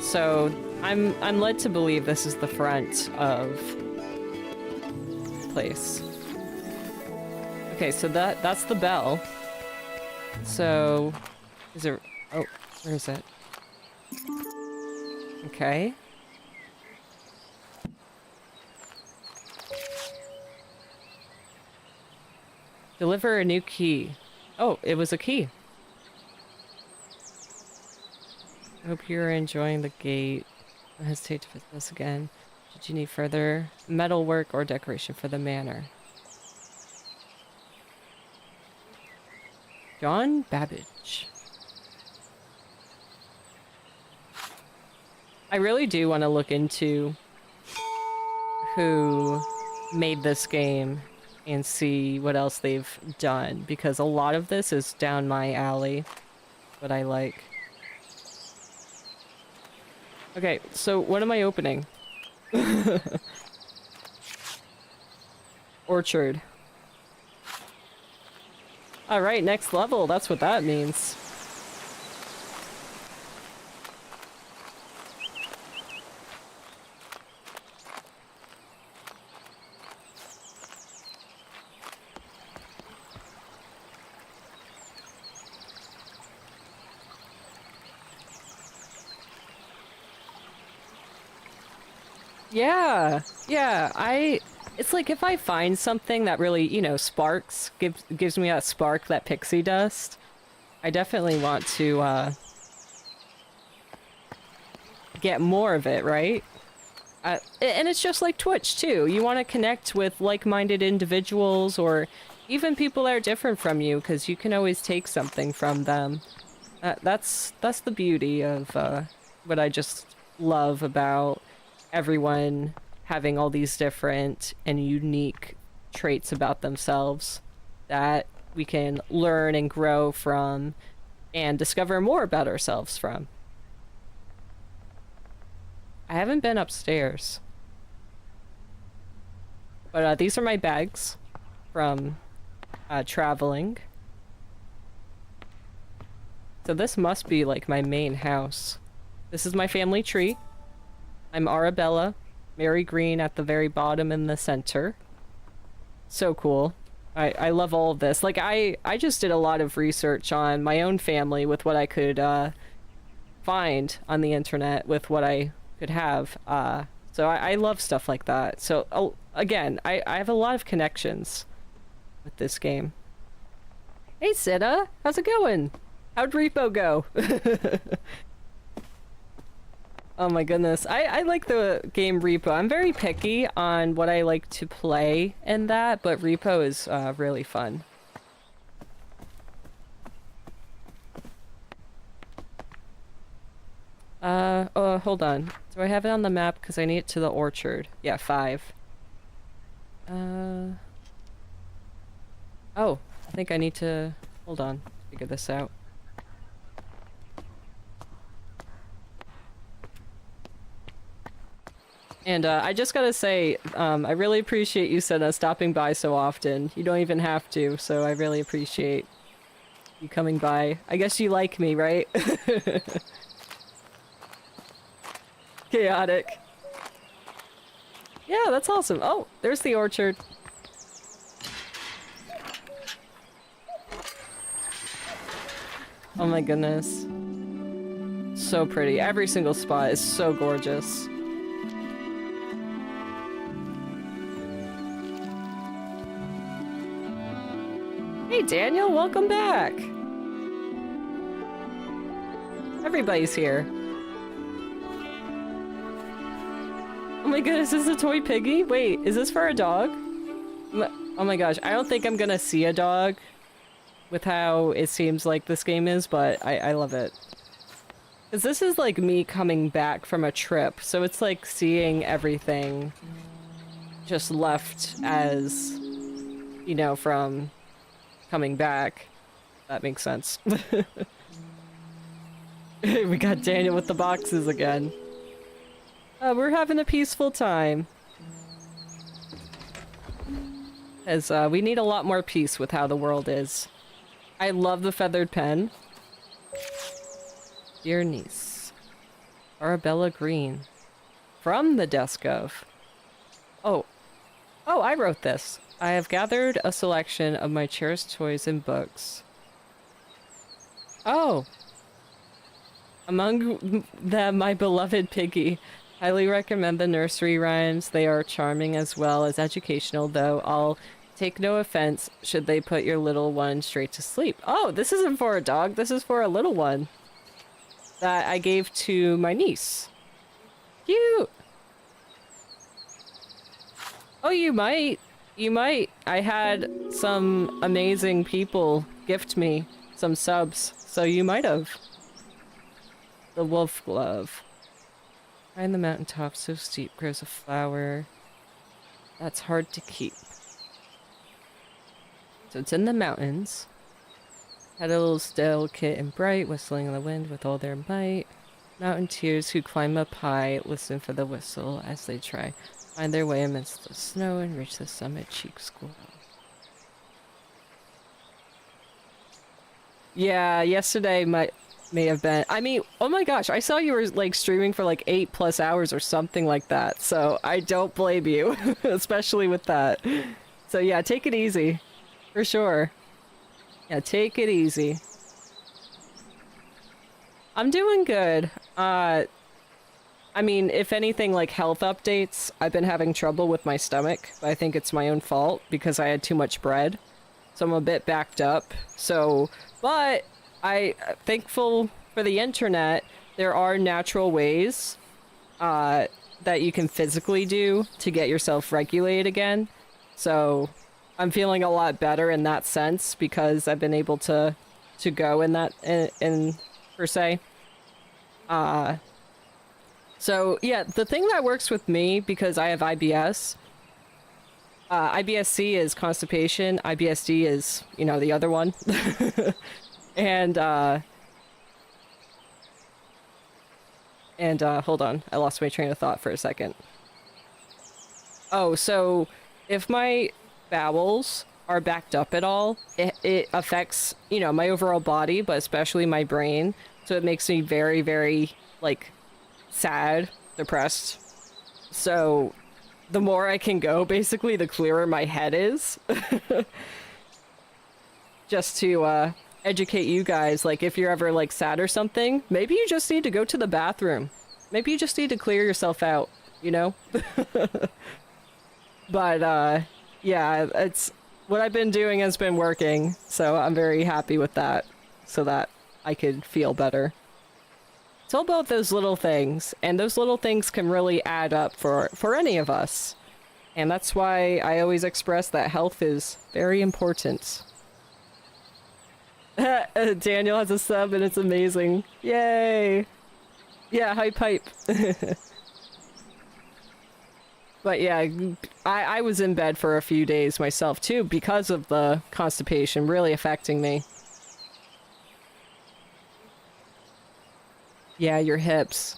So I'm led to believe this is the front of the place. Okay, so that's the bell. So is there... Oh, where is it? Okay. Deliver a new key. Oh, it was a key. I hope you're enjoying the gate. Don't hesitate to visit us again. Should you need further metalwork or decoration for the manor. John Babbage. I really do want to look into who made this game and see what else they've done, because a lot of this is down my alley, what I like. Okay, so what am I opening? Orchard. Alright, next level, that's what that means. Yeah, it's like if I find something that really, you know, sparks, gives me that spark, that pixie dust, I definitely want to, get more of it, right? And it's just like Twitch, too. You want to connect with like-minded individuals, or even people that are different from you, because you can always take something from them. That's the beauty of, what I just love about everyone having all these different and unique traits about themselves that we can learn and grow from and discover more about ourselves from. I haven't been upstairs. But these are my bags from traveling. So this must be like my main house. This is my family tree. I'm Arabella, Mary Green at the very bottom in the center. So cool. I love all of this. Like, I just did a lot of research on my own family with what I could find on the internet with what I could have. So I love stuff like that. So, again, I have a lot of connections with this game. Hey, Sita! How's it going? How'd Repo go? Oh my goodness. I like the game Repo. I'm very picky on what I like to play in that, but Repo is really fun. hold on. Do I have it on the map? Because I need it to the orchard. Yeah, 5. Oh, I think I need to... Hold on. Figure this out. And, I just gotta say, I really appreciate you, Senna, stopping by so often. You don't even have to, so I really appreciate you coming by. I guess you like me, right? Chaotic. Yeah, that's awesome. Oh, there's the orchard. Oh my goodness. So pretty. Every single spot is so gorgeous. Hey Daniel, welcome back! Everybody's here. Oh my goodness, is this a toy piggy? Wait, is this for a dog? Oh my gosh, I don't think I'm gonna see a dog with how it seems like this game is, but I love it. Because this is like me coming back from a trip, so it's like seeing everything just left as, you know, from coming back. That makes sense. We got Daniel with the boxes again. We're having a peaceful time. As we need a lot more peace with how the world is. I love the feathered pen. Dear niece. Arabella Green. From the desk of. Oh, I wrote this. I have gathered a selection of my cherished toys and books. Oh. Among them, my beloved Piggy. Highly recommend the nursery rhymes. They are charming as well as educational, though I'll take no offense should they put your little one straight to sleep. Oh, this isn't for a dog. This is for a little one that I gave to my niece. Cute. Oh, you might. You might. I had some amazing people gift me some subs, so you might have. The wolf glove. Behind the mountaintop so steep grows a flower that's hard to keep. So it's in the mountains. Had a little delicate and bright, whistling in the wind with all their might. Mountaineers who climb up high listen for the whistle as they try find their way amidst the snow and reach the summit. Cheeks glow. Yeah, yesterday may have been. I mean, oh my gosh, I saw you were like streaming for like 8+ hours or something like that. So I don't blame you, especially with that. So yeah, take it easy, for sure. Yeah, take it easy. I'm doing good. I mean, if anything, like health updates, I've been having trouble with my stomach. But I think it's my own fault because I had too much bread. So I'm a bit backed up. So, but thankful for the internet, there are natural ways that you can physically do to get yourself regulated again. So I'm feeling a lot better in that sense because I've been able to go in that in per se. So yeah, the thing that works with me, because I have IBS, IBS-C is constipation, IBS-D is, you know, the other one. And hold on, I lost my train of thought for a second. Oh, so if my bowels are backed up at all, it affects, you know, my overall body, but especially my brain. So it makes me very, very, like, sad, depressed. So the more I can go, basically, the clearer my head is. Just to educate you guys, like, if you're ever, like, sad or something, maybe you just need to go to the bathroom. Maybe you just need to clear yourself out, you know? But, yeah, it's what I've been doing has been working, so I'm very happy with that, so that I could feel better. It's all about those little things, and those little things can really add up for any of us. And that's why I always express that health is very important. Daniel has a sub and it's amazing. Yay! Yeah, hype hype. But yeah, I was in bed for a few days myself too because of the constipation really affecting me. Yeah, your hips.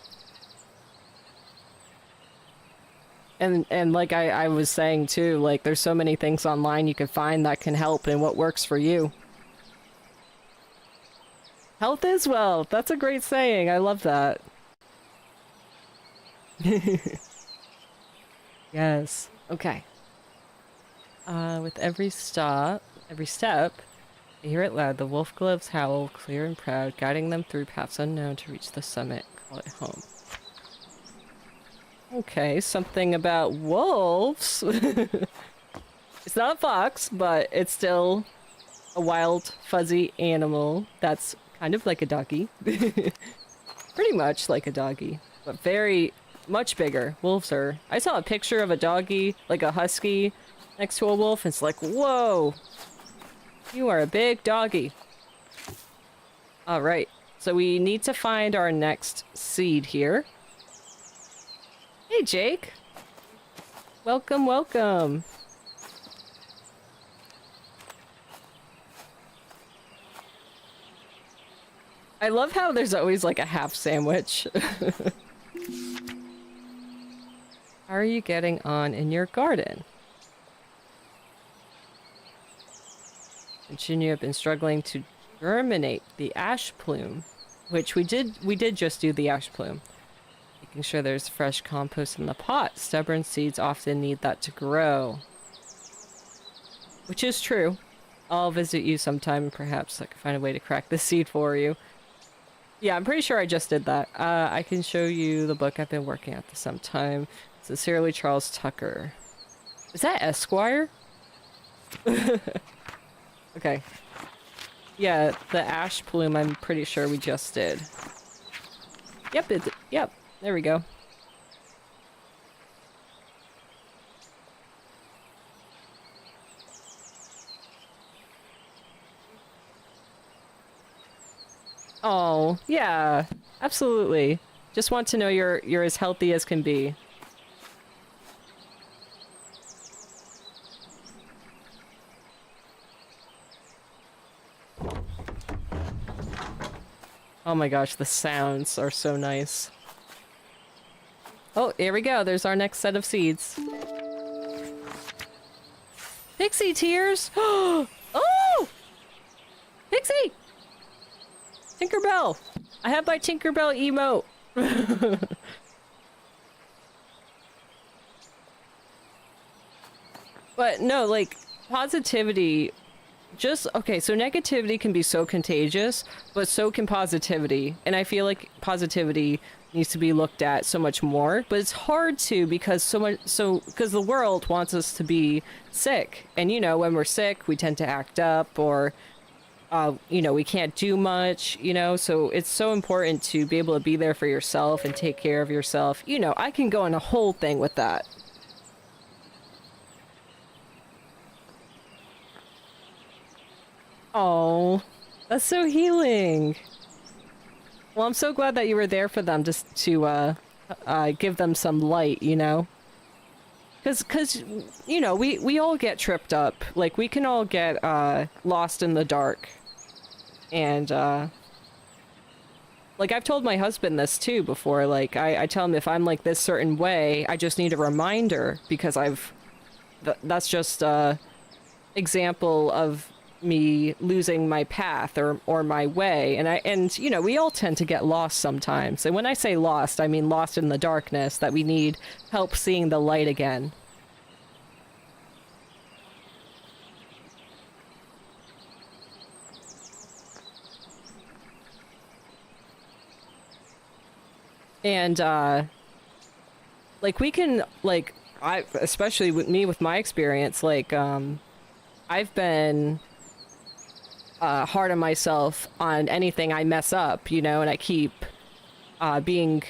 And like I was saying too, like there's so many things online you can find that can help and what works for you. Health is wealth. That's a great saying. I love that. Yes. Okay. With every step, I hear it loud. The wolf gloves howl, clear and proud, guiding them through paths unknown to reach the summit. Call it home. Okay, something about wolves. It's not a fox, but it's still a wild, fuzzy animal that's kind of like a doggy. Pretty much like a doggy, but very much bigger. Wolves are... I saw a picture of a doggy, like a husky, next to a wolf, and it's like, whoa! You are a big doggy. Alright, so we need to find our next seed here. Hey, Jake! Welcome, welcome! I love how there's always like a half sandwich. How are you getting on in your garden? Continue, have been struggling to germinate the ash plume, which we did just do the ash plume. Making sure there's fresh compost in the pot. Stubborn seeds often need that to grow. Which is true. I'll visit you sometime and perhaps I can find a way to crack this seed for you. Yeah, I'm pretty sure I just did that. I can show you the book I've been working at for some time. Sincerely, Charles Tucker. Is that Esquire? Okay. Yeah, the ash plume I'm pretty sure we just did. Yep, yep, there we go. Oh, yeah, absolutely. Just want to know you're as healthy as can be. Oh my gosh, the sounds are so nice. Oh, here we go. There's our next set of seeds. Pixie tears! Oh! Pixie! Tinkerbell! I have my Tinkerbell emote! But no, like, positivity... okay, so negativity can be so contagious, but so can positivity. And I feel like positivity needs to be looked at so much more, but it's hard to because because the world wants us to be sick. And you know, when we're sick, we tend to act up or you know, we can't do much, you know, so it's so important to be able to be there for yourself and take care of yourself. You know, I can go on a whole thing with that. Oh, that's so healing. Well, I'm so glad that you were there for them just to give them some light, you know? Cause you know, we all get tripped up. Like, we can all get lost in the dark. And like, I've told my husband this too before. Like, I tell him if I'm like this certain way, I just need a reminder because that's just a example of me losing my path or my way. And you know, we all tend to get lost sometimes. And when I say lost, I mean lost in the darkness, that we need help seeing the light again. And like, we can, like, especially with me, with my experience, like, I've been hard on myself on anything I mess up, you know, and I keep being,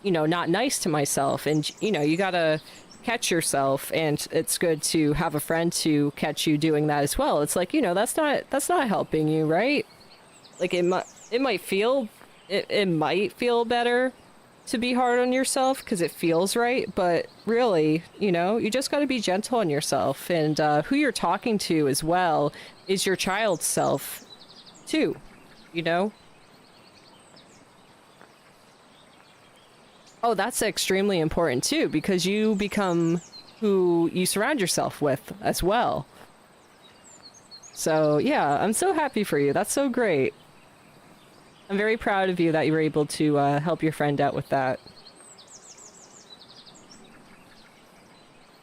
you know, not nice to myself. And, you know, you gotta catch yourself, and it's good to have a friend to catch you doing that as well. It's like, you know, that's not helping you, right? Like, it might feel better, to be hard on yourself because it feels right, but really, you know, you just got to be gentle on yourself. And who you're talking to as well is your child's self, too, you know? Oh, that's extremely important, too, because you become who you surround yourself with as well. So, yeah, I'm so happy for you. That's so great. I'm very proud of you that you were able to help your friend out with that.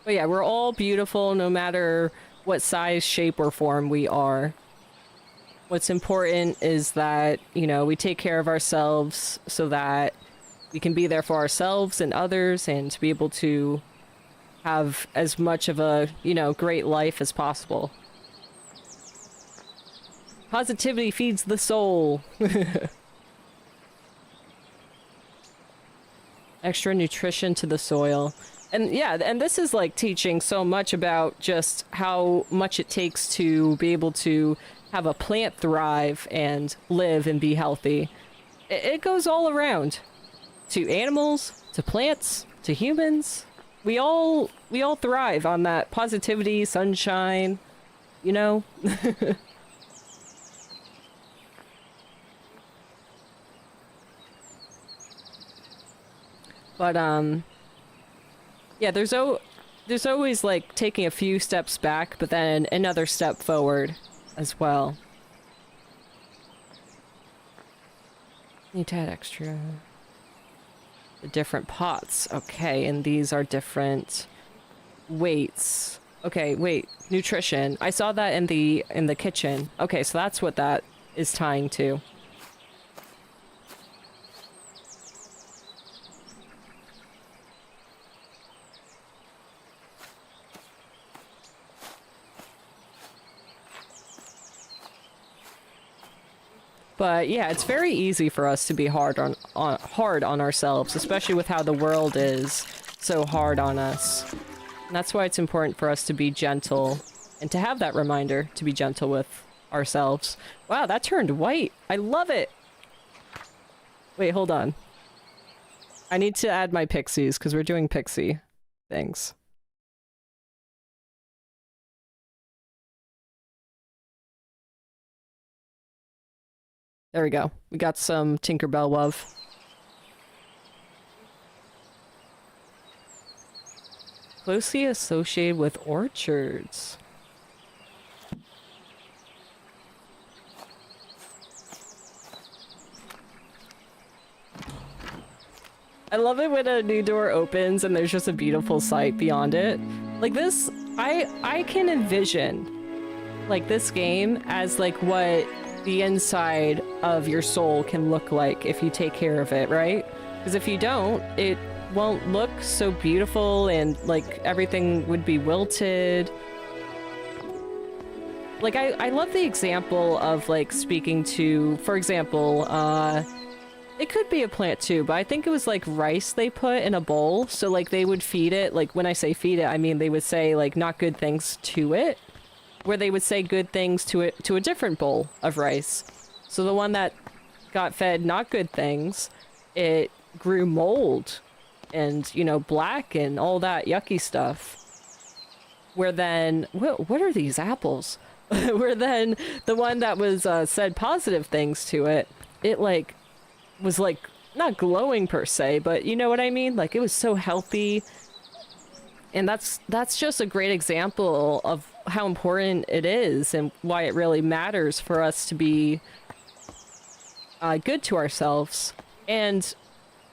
But yeah, we're all beautiful no matter what size, shape, or form we are. What's important is that, you know, we take care of ourselves so that we can be there for ourselves and others and to be able to have as much of a, you know, great life as possible. Positivity feeds the soul. Extra nutrition to the soil. And yeah, and this is like teaching so much about just how much it takes to be able to have a plant thrive and live and be healthy. It goes all around. To animals, to plants, to humans. We all thrive on that positivity, sunshine, you know? But yeah, there's always like taking a few steps back, but then another step forward as well. Need to add extra. The different pots. Okay, and these are different weights. Okay, wait. Nutrition. I saw that in the kitchen. Okay, so that's what that is tying to. But yeah, it's very easy for us to be hard on ourselves, especially with how the world is so hard on us. And that's why it's important for us to be gentle and to have that reminder to be gentle with ourselves. Wow, that turned white. I love it. Wait, hold on. I need to add my pixies because we're doing pixie things. There we go. We got some Tinkerbell love. Closely associated with orchards. I love it when a new door opens and there's just a beautiful sight beyond it. Like this, I can envision like this game as like what the inside of your soul can look like if you take care of it, right? Because if you don't, it won't look so beautiful and like everything would be wilted. Like I love the example of like speaking to, for example, it could be a plant too, but I think it was like rice they put in a bowl. So like they would feed it, like when I say feed it, I mean they would say like not good things to it. Where they would say good things to it to a different bowl of rice. So the one that got fed not good things, it grew mold and, you know, black and all that yucky stuff. Where then, what are these apples? Where then the one that was said positive things to it, it like was like not glowing per se, but you know what I mean? Like it was so healthy. And that's just a great example of how important it is and why it really matters for us to be good to ourselves and,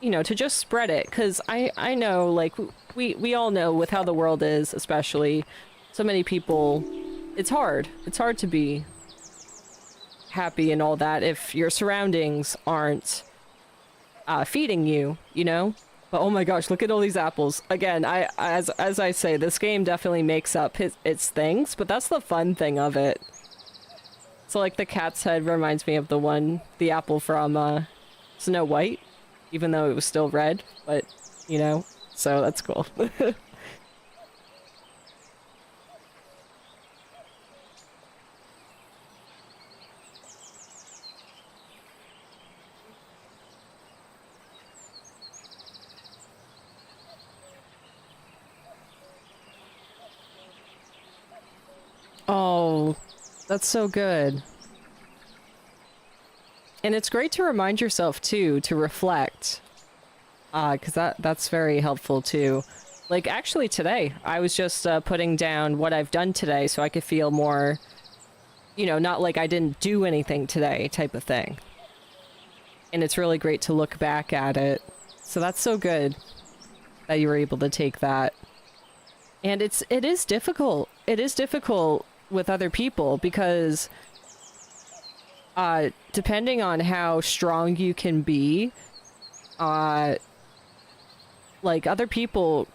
you know, to just spread it. Because I know, like, we all know with how the world is, especially, so many people, it's hard. It's hard to be happy and all that if your surroundings aren't feeding you, you know? But oh my gosh, look at all these apples. Again, as I say, this game definitely makes up its things, but that's the fun thing of it. So like the cat's head reminds me of the apple from Snow White, even though it was still red, but you know, so that's cool. That's so good. And it's great to remind yourself, too, to reflect. Because that's very helpful, too. Like, actually today, I was just putting down what I've done today so I could feel more, you know, not like I didn't do anything today type of thing. And it's really great to look back at it. So that's so good that you were able to take that. And it is difficult. It is difficult with other people because depending on how strong you can be, like other people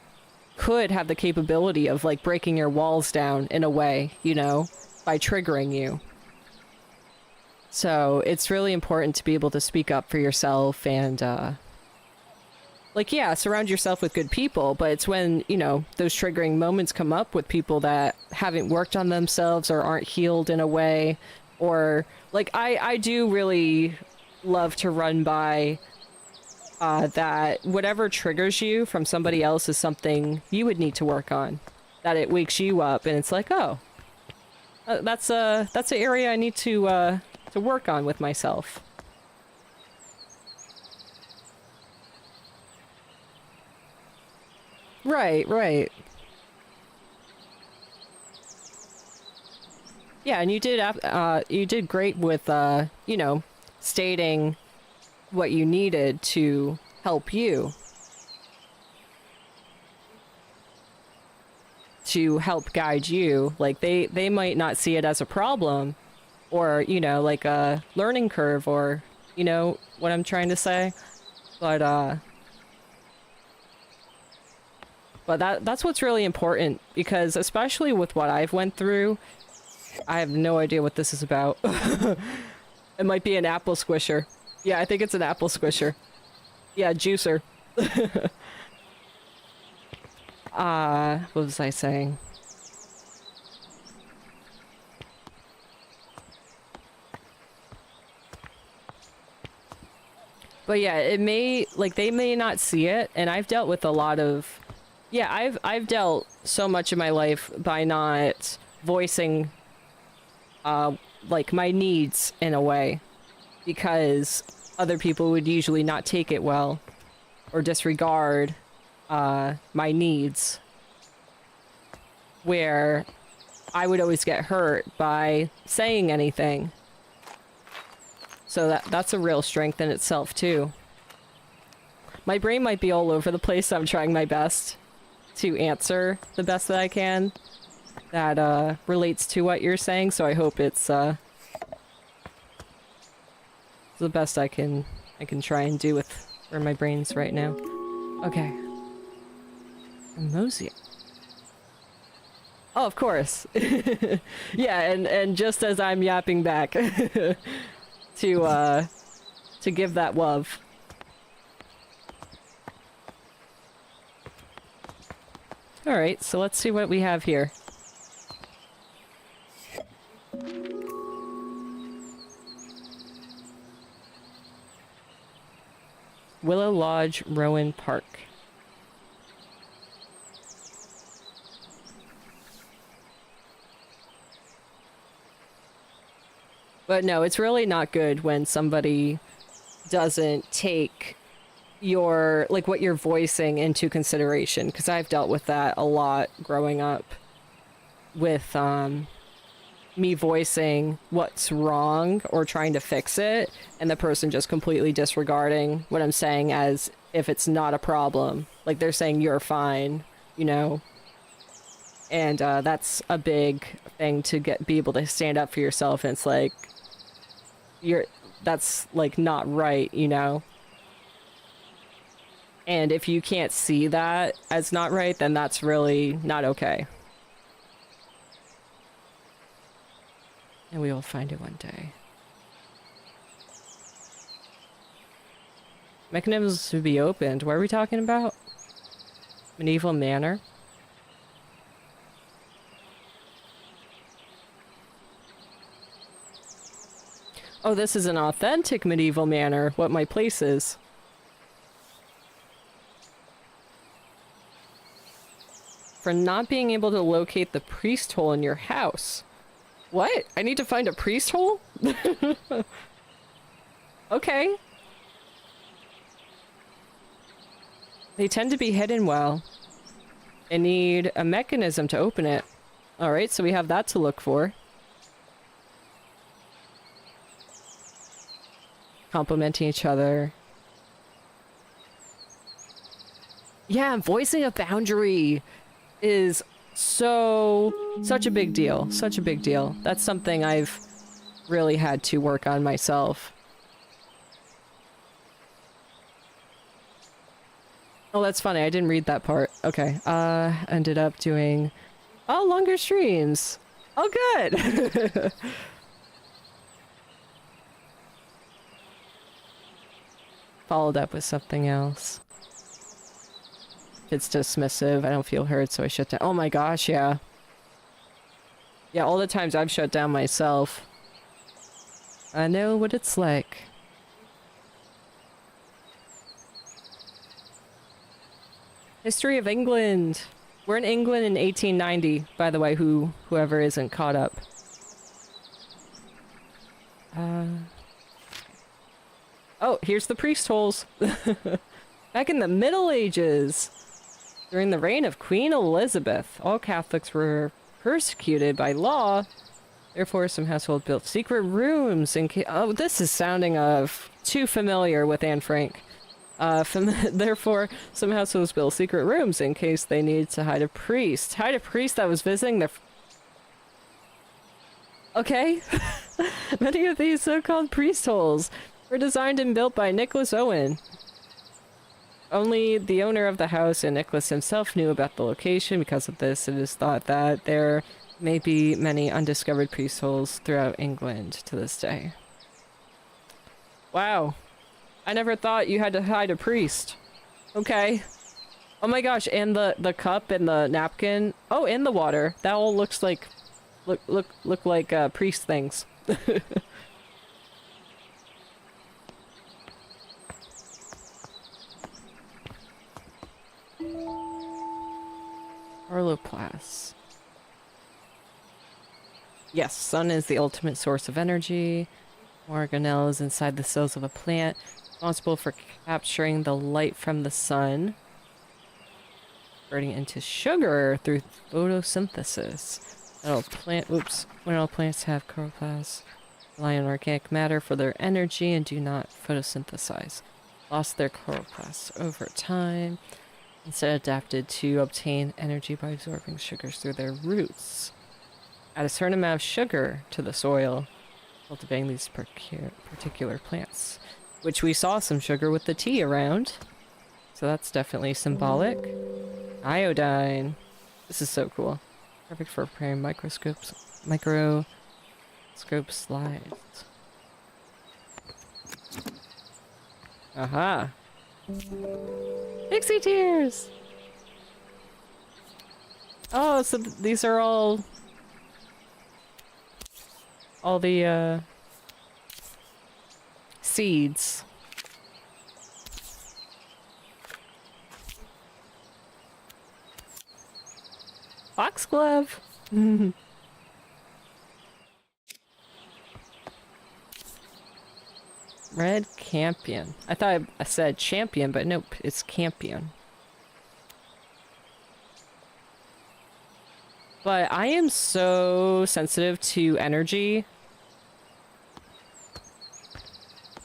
could have the capability of like breaking your walls down in a way, you know, by triggering you. So it's really important to be able to speak up for yourself and like, yeah, surround yourself with good people, but it's when, you know, those triggering moments come up with people that haven't worked on themselves or aren't healed in a way, or like I do really love to run by that whatever triggers you from somebody else is something you would need to work on, that it wakes you up and it's like, oh, that's an area I need to work on with myself. Right, right. Yeah, and you did great with you know, stating what you needed to help you, to help guide you. Like they might not see it as a problem or, you know, like a learning curve or, you know, what I'm trying to say. But that's what's really important, because especially with what I've went through, I have no idea what this is about. It might be an apple squisher. Yeah, I think it's an apple squisher. Yeah, juicer. What was I saying? But yeah, it may, like, they may not see it, and I've dealt with a lot of, yeah, I've dealt so much in my life by not voicing, like, my needs in a way, because other people would usually not take it well, or disregard, my needs, where I would always get hurt by saying anything. So that's a real strength in itself, too. My brain might be all over the place, so I'm trying my best to answer the best that I can that relates to what you're saying, so I hope it's the best I can try and do with where my brain's right now. Okay. Mosey. Oh, of course. Yeah, and just as I'm yapping back to give that love. Alright, so let's see what we have here. Willow Lodge, Rowan Park. But no, it's really not good when somebody doesn't take your, like, what you're voicing into consideration, because I've dealt with that a lot growing up with me voicing what's wrong or trying to fix it, and the person just completely disregarding what I'm saying as if it's not a problem. Like, they're saying you're fine, you know? And that's a big thing to be able to stand up for yourself, and it's like, that's like not right, you know? And if you can't see that as not right, then that's really not okay. And we will find it one day. Mechanisms to be opened. What are we talking about? Medieval Manor? Oh, this is an authentic medieval manor. What my place is. For not being able to locate the priest hole in your house. What? I need to find a priest hole? Okay. They tend to be hidden well. I need a mechanism to open it. Alright, so we have that to look for. Complementing each other. Yeah, voicing a boundary is such a big deal. Such a big deal. That's something I've really had to work on myself. Oh, that's funny. I didn't read that part. Okay. Ended up doing... Oh, longer streams. Oh, good. Followed up with something else. It's dismissive. I don't feel heard, so I shut down. Oh my gosh, yeah. Yeah, all the times I've shut down myself. I know what it's like. History of England. We're in England in 1890, by the way, whoever isn't caught up. Oh, here's the priest holes. Back in the Middle Ages, during the reign of Queen Elizabeth, all Catholics were persecuted by law. Therefore, some households built secret rooms in case... Oh, this is sounding too familiar with Anne Frank. Therefore, some households built secret rooms in case they needed to hide a priest. Hide a priest that was visiting their... Okay. Many of these so-called priest holes were designed and built by Nicholas Owen. Only the owner of the house and Nicholas himself knew about the location. Because of this, it is thought that there may be many undiscovered priest holes throughout England to this day. Wow. I never thought you had to hide a priest. Okay. Oh my gosh, and the cup and the napkin. Oh, and the water. That all looks like... Look like, priest things. Orloplast. Yes, sun is the ultimate source of energy. Organelle is inside the cells of a plant, responsible for capturing the light from the sun, converting into sugar through photosynthesis. When all plants have chloroplasts, rely on organic matter for their energy and do not photosynthesize. Lost their chloroplasts over time. Instead adapted to obtain energy by absorbing sugars through their roots. Add a certain amount of sugar to the soil, cultivating these particular plants. Which we saw some sugar with the tea around. So that's definitely symbolic. Iodine. This is so cool. Perfect for preparing microscope slides. Aha! Pixie tears! Oh, so these are all the seeds. Foxglove! Red campion. I thought I said champion, but nope, it's campion. But I am so sensitive to energy.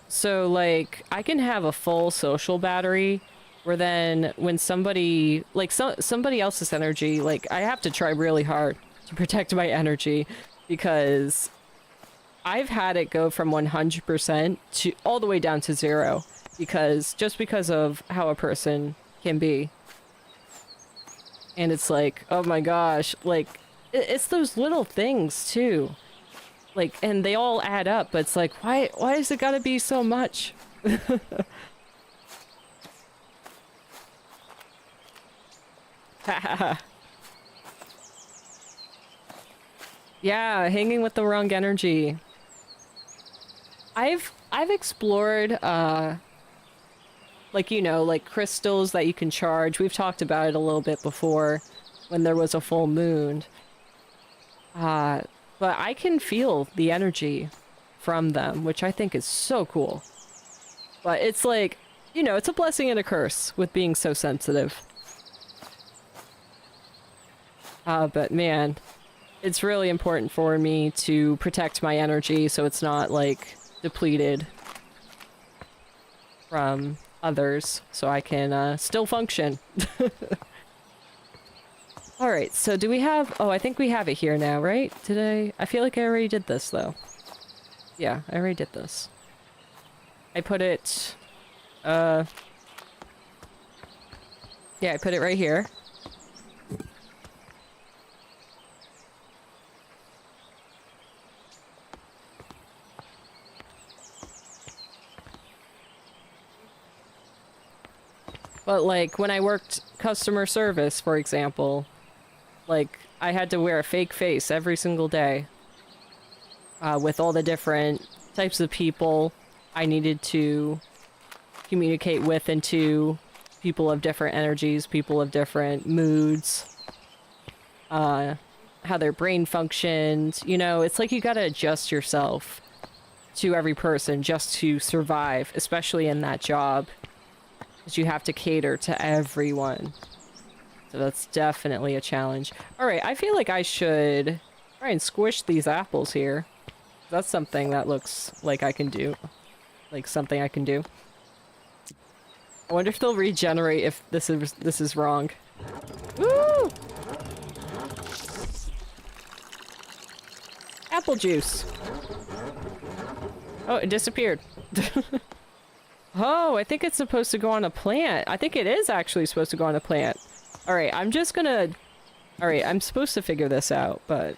So, like, I can have a full social battery, where then when somebody, like, somebody else's energy, like, I have to try really hard to protect my energy, because I've had it go from 100% to all the way down to 0, just because of how a person can be. And it's like, oh my gosh, like, it's those little things too. Like, and they all add up, but it's like, why has it gotta be so much? Yeah, hanging with the wrong energy. I've explored, like, you know, like crystals that you can charge. We've talked about it a little bit before when there was a full moon. but I can feel the energy from them, which I think is so cool. But it's like, you know, it's a blessing and a curse with being so sensitive. But man, it's really important for me to protect my energy so it's not, like, depleted from others, so I can still function. Alright, so do we have... Oh, I think we have it here now, right? I feel like I already did this, though. Yeah, I already did this. I put it... Yeah, I put it right here. But, like, when I worked customer service, for example, like, I had to wear a fake face every single day. With all the different types of people I needed to communicate with and to, people of different energies, people of different moods, how their brain functioned. You know, it's like you gotta adjust yourself to every person just to survive, especially in that job. Because you have to cater to everyone. So that's definitely a challenge. Alright, I feel like I should try and squish these apples here. That's something that looks like I can do. Like something I can do. I wonder if they'll regenerate if this is wrong. Woo! Apple juice. Oh, it disappeared. Oh, I think it's supposed to go on a plant. I think it is actually supposed to go on a plant. Alright, I'm just gonna... Alright, I'm supposed to figure this out, but...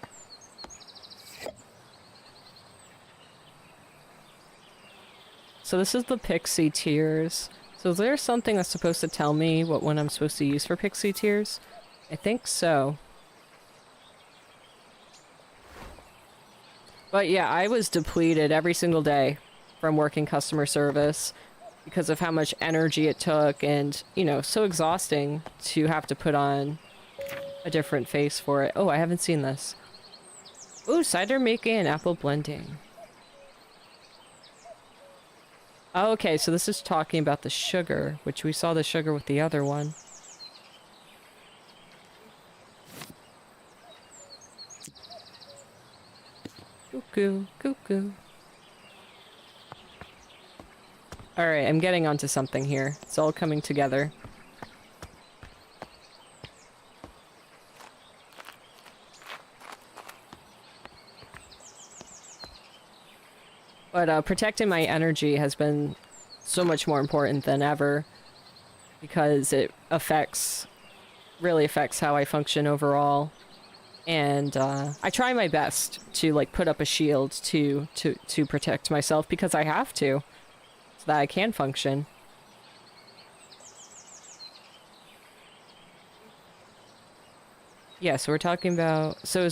So this is the pixie tears. So is there something that's supposed to tell me what one I'm supposed to use for pixie tears? I think so. But yeah, I was depleted every single day from working customer service because of how much energy it took and, you know, so exhausting to have to put on a different face for it. Oh, I haven't seen this. Ooh, cider making and apple blending. Oh, okay, so this is talking about the sugar, which we saw the sugar with the other one. Cuckoo, cuckoo. Alright, I'm getting onto something here. It's all coming together. But protecting my energy has been so much more important than ever because it really affects how I function overall. And I try my best to like put up a shield to protect myself because I have to, so that I can function. Yeah, so we're talking about, so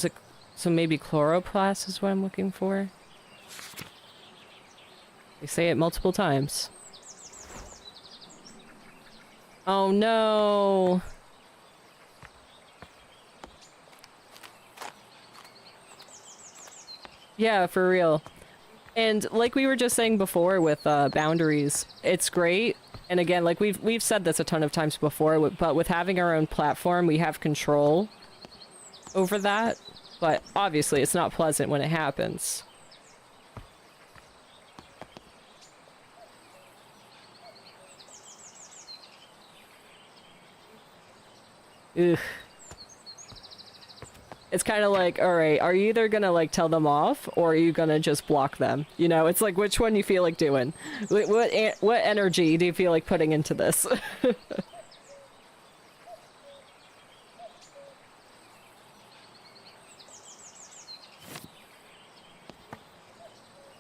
maybe chloroplast is what I'm looking for. They say it multiple times. Oh no! Yeah, for real. And like we were just saying before with boundaries, it's great. And again, like we've said this a ton of times before, but with having our own platform, we have control over that. But obviously, it's not pleasant when it happens. Ugh. It's kind of like, alright, are you either gonna, like, tell them off, or are you gonna just block them? You know, it's like, which one you feel like doing? What energy do you feel like putting into this?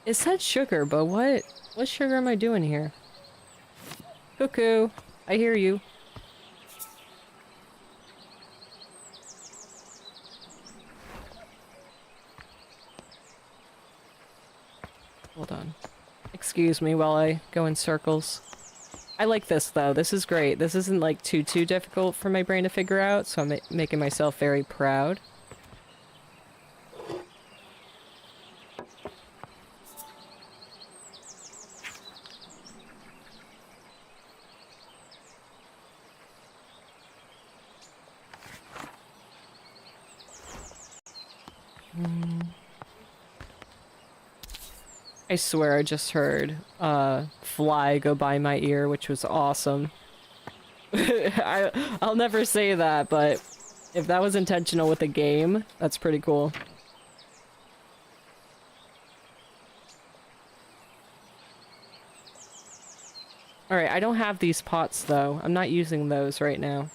It said sugar, but what sugar am I doing here? Cuckoo, I hear you. Hold on. Excuse me while I go in circles. I like this though. This is great. This isn't like too difficult for my brain to figure out, so I'm making myself very proud. I swear I just heard fly go by my ear, which was awesome. I'll never say that, but if that was intentional with a game, that's pretty cool. Alright, I don't have these pots though. I'm not using those right now.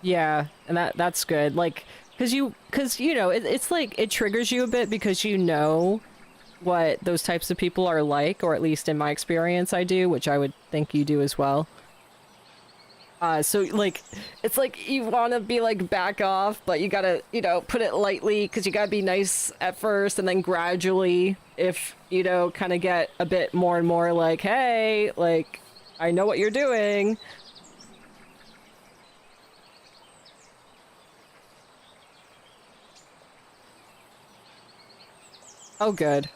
Yeah, and that's good. Like, cause you know, it's like it triggers you a bit because you know what those types of people are like, or at least in my experience I do, which I would think you do as well. So like, it's like you want to be like back off, but you gotta, you know, put it lightly because you gotta be nice at first, and then gradually, if you know, kind of get a bit more and more like, hey, like, I know what you're doing. Oh, good.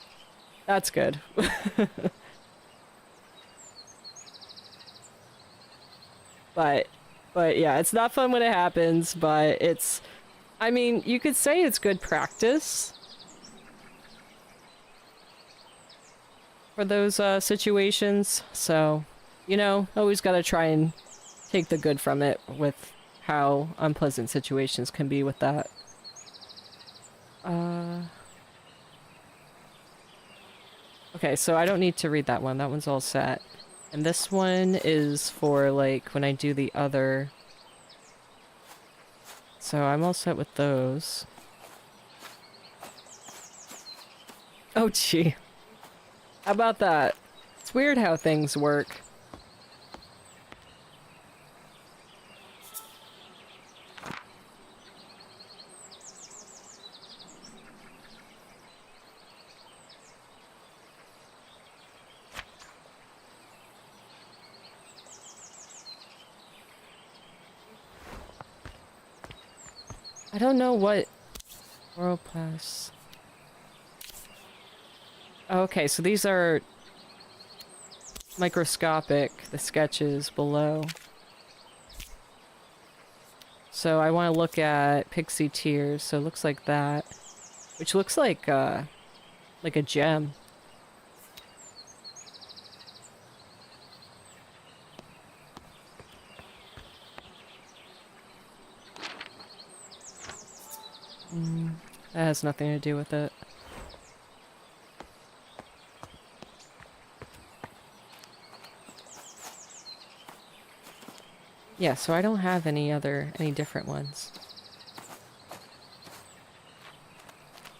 That's good. But, but yeah, it's not fun when it happens, but it's, I mean, you could say it's good practice for those situations. So, you know, always gotta try and take the good from it with how unpleasant situations can be with that. Okay, so I don't need to read that one. That one's all set. And this one is for, like, when I do the other... So I'm all set with those. Oh, gee. How about that? It's weird how things work. I don't know what... Chloroplast... Okay, so these are... microscopic, the sketches below. So I want to look at pixie tears, so it looks like that. Which looks like a gem. That has nothing to do with it. Yeah, so I don't have any different ones.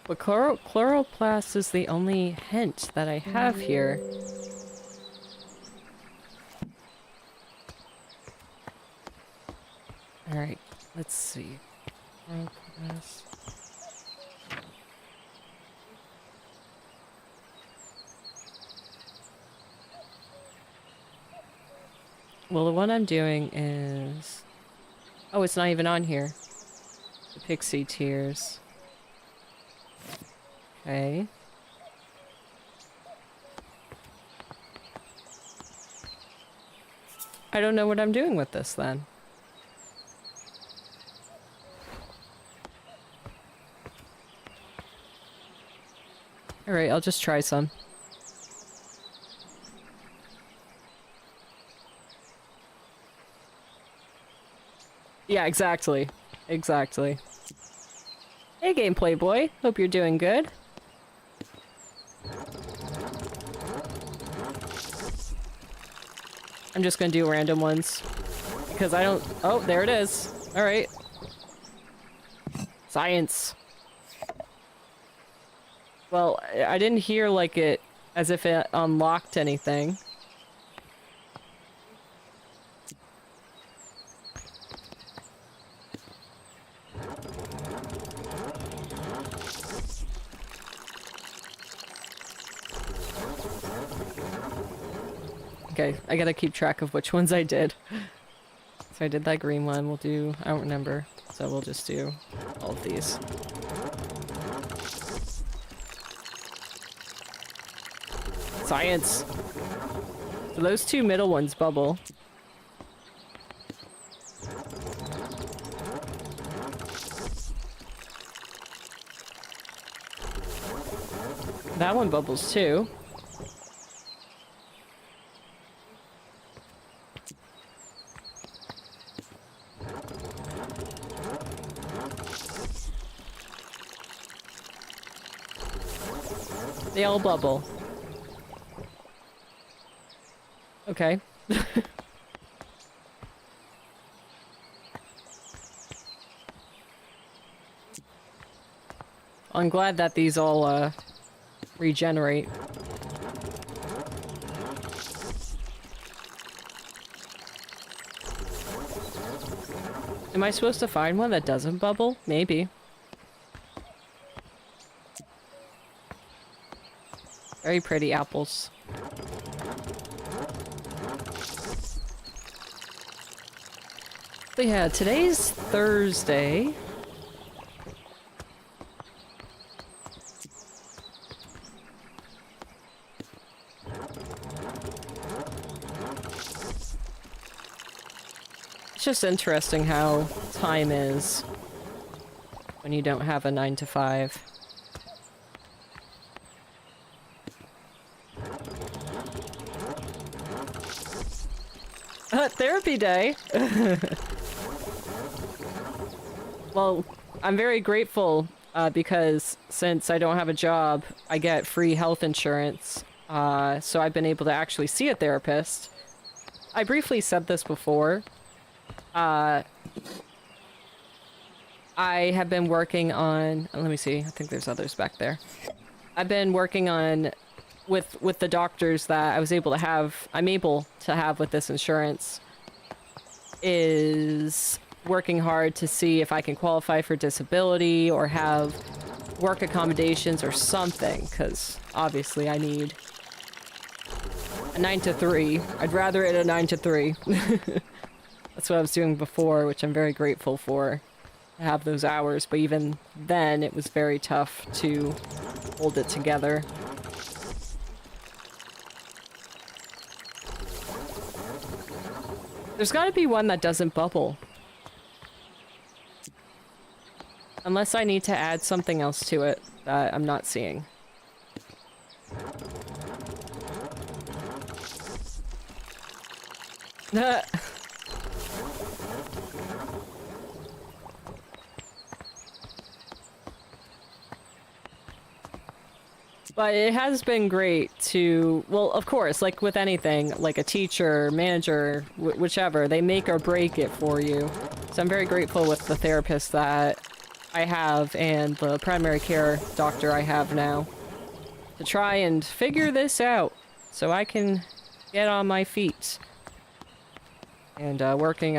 But chloroplast is the only hint that I have here. Alright, let's see. Chloroplast. Well, the one I'm doing is... Oh, it's not even on here. The pixie tears. Okay. I don't know what I'm doing with this then. Alright, I'll just try some. Yeah, exactly. Exactly. Hey, Gameplay Boy. Hope you're doing good. I'm just gonna do random ones. Because I don't... Oh, there it is. Alright. Science. Well, I didn't hear, like, it... as if it unlocked anything. Okay, I gotta keep track of which ones I did. So I did that green one, we'll do... I don't remember. So we'll just do all of these. Science! So those two middle ones bubble. That one bubbles too. They all bubble. Okay. I'm glad that these all, regenerate. Am I supposed to find one that doesn't bubble? Maybe. Very pretty apples. But yeah, today's Thursday. It's just interesting how time is when you don't have a 9 to 5. Therapy day! Well, I'm very grateful because since I don't have a job, I get free health insurance. So I've been able to actually see a therapist. I briefly said this before. I have been working on... Let me see. I think there's others back there. I've been working on... With the doctors that I was able to have... I'm able to have with this insurance. Is working hard to see if I can qualify for disability or have work accommodations or something. Because obviously I need a 9 to 3. I'd rather it a 9 to 3. That's what I was doing before, which I'm very grateful for, to have those hours, but even then it was very tough to hold it together. There's gotta be one that doesn't bubble. Unless I need to add something else to it that I'm not seeing. But it has been great to, well, of course, like with anything, like a teacher, manager, whichever, they make or break it for you. So I'm very grateful with the therapist that I have and the primary care doctor I have now to try and figure this out so I can get on my feet. And working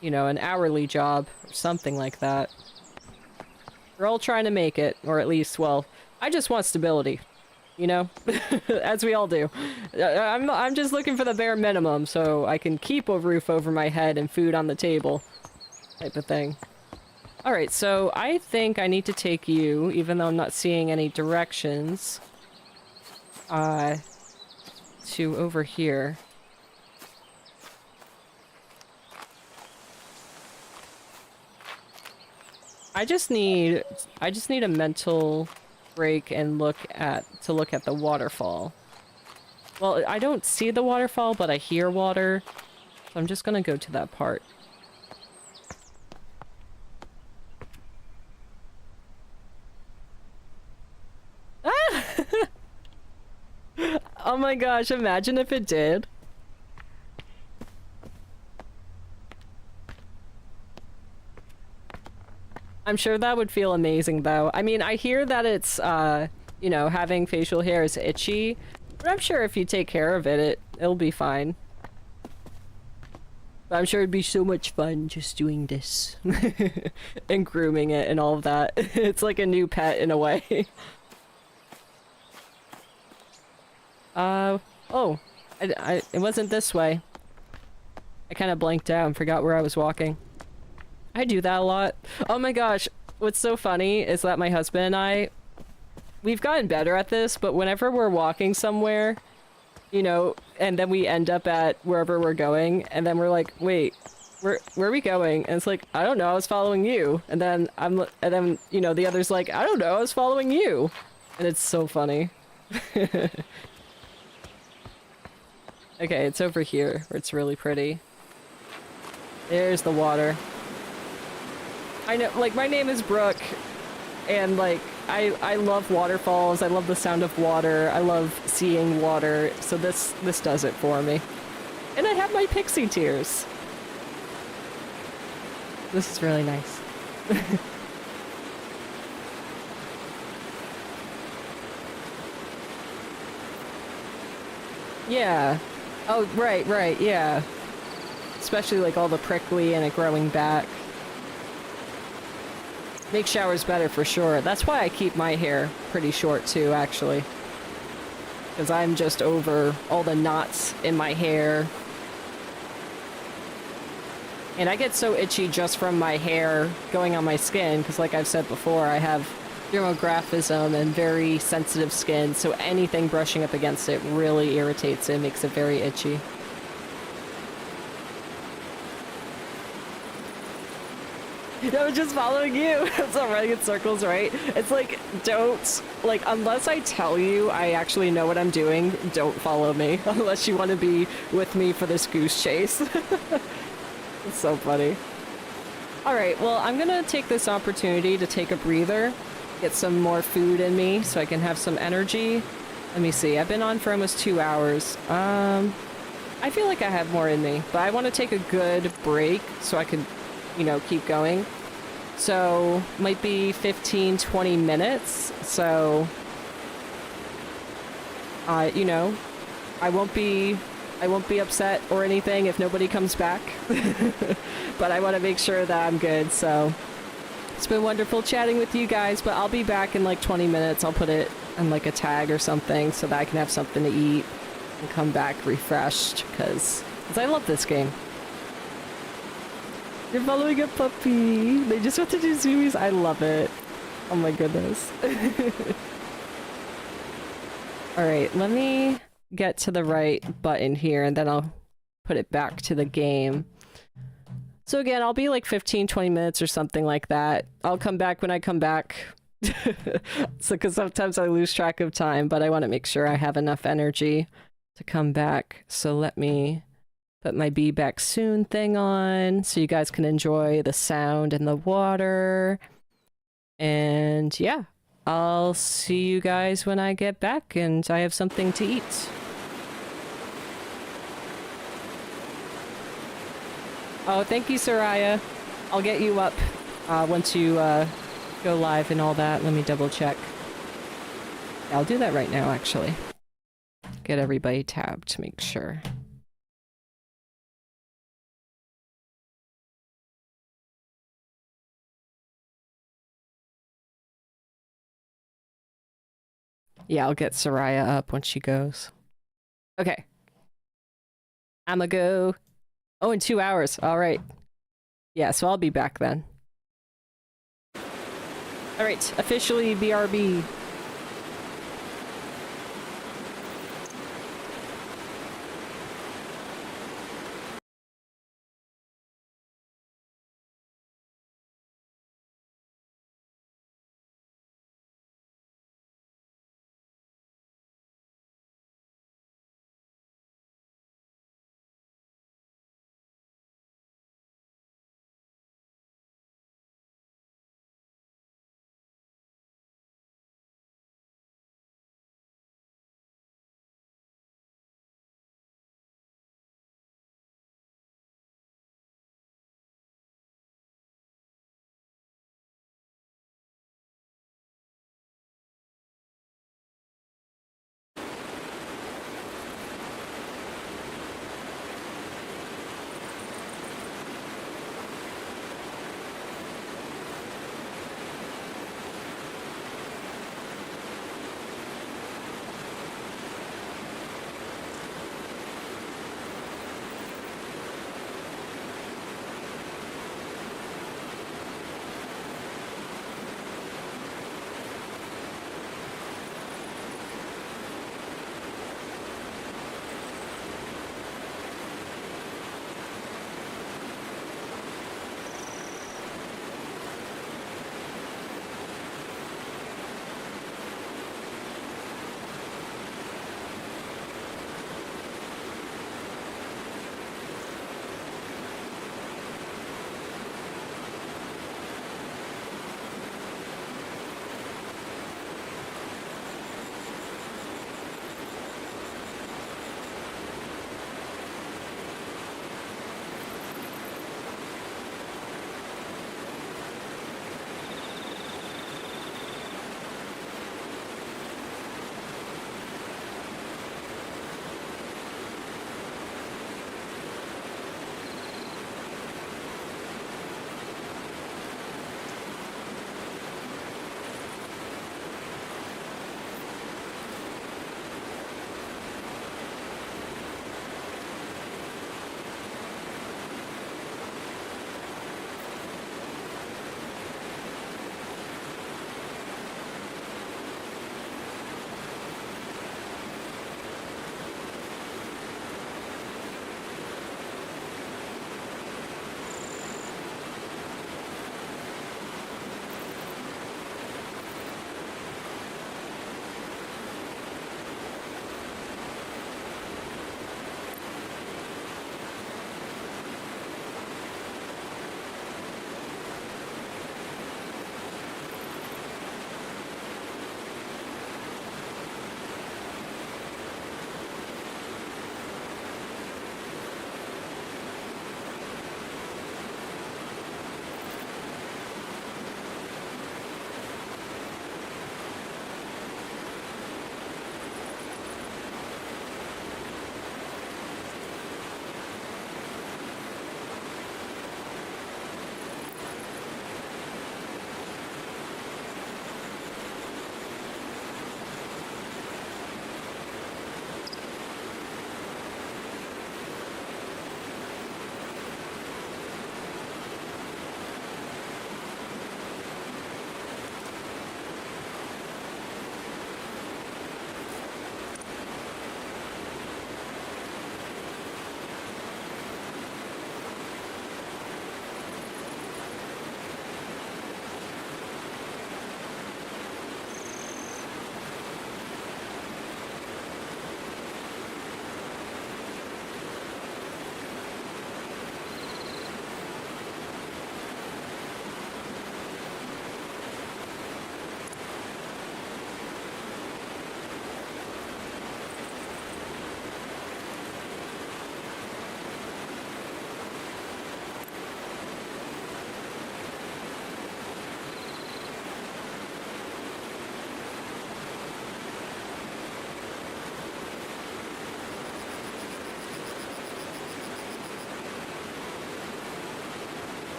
you know, an hourly job or something like that. We're all trying to make it, or at least, well, I just want stability, you know? As we all do. I'm just looking for the bare minimum so I can keep a roof over my head and food on the table, type of thing. Alright, so I think I need to take you, even though I'm not seeing any directions, to over here. I just need a mental break and look at the waterfall. Well, I don't see the waterfall, but I hear water. So I'm just gonna go to that part. Ah! Oh my gosh, imagine if it did. I'm sure that would feel amazing, though. I mean, I hear that it's, you know, having facial hair is itchy, but I'm sure if you take care of it, it'll be fine. But I'm sure it'd be so much fun just doing this. And grooming it and all of that. It's like a new pet in a way. Oh Oh, it wasn't this way. I kind of blanked out and forgot where I was walking. I do that a lot. Oh my gosh, what's so funny is that my husband and I, we've gotten better at this, but whenever we're walking somewhere, you know, and then we end up at wherever we're going, and then we're like, wait, where are we going? And it's like, I don't know, I was following you. And then you know, the other's like, I don't know, I was following you. And it's so funny. Okay, it's over here, where it's really pretty. There's the water. I know, like, my name is Brooke, and, like, I love waterfalls, I love the sound of water, I love seeing water, so this does it for me. And I have my pixie tears. This is really nice. Yeah. Oh, right, yeah. Especially, like, all the prickly and it growing back. Make showers better for sure. That's why I keep my hair pretty short too, actually. Because I'm just over all the knots in my hair. And I get so itchy just from my hair going on my skin, because like I've said before, I have dermographism and very sensitive skin, so anything brushing up against it really irritates it, makes it very itchy. I was just following you. It's not running in circles, right? It's like, don't, like, unless I tell you I actually know what I'm doing, don't follow me. Unless you want to be with me for this goose chase. It's so funny. Alright, well, I'm gonna take this opportunity to take a breather, get some more food in me so I can have some energy. Let me see, I've been on for almost 2 hours. I feel like I have more in me, but I want to take a good break so I can, you know, keep going. So, might be 15, 20 minutes, so, you know, I won't be upset or anything if nobody comes back, but I want to make sure that I'm good, so. It's been wonderful chatting with you guys, but I'll be back in like 20 minutes. I'll put it on like a tag or something so that I can have something to eat and come back refreshed, because I love this game. You're following a puppy. They just want to do zoomies. I love it. Oh my goodness. Alright, let me get to the right button here and then I'll put it back to the game. So again, I'll be like 15, 20 minutes or something like that. I'll come back when I come back. So, because sometimes I lose track of time, but I want to make sure I have enough energy to come back. So let me put my be back soon thing on so you guys can enjoy the sound and the water. And yeah, I'll see you guys when I get back and I have something to eat. Oh, thank you, Soraya. I'll get you up once you go live and all that. Let me double check. I'll do that right now, actually. Get everybody tabbed to make sure. Yeah, I'll get Soraya up when she goes. Okay. I'ma go. Oh, in 2 hours. All right. Yeah, so I'll be back then. All right, officially BRB.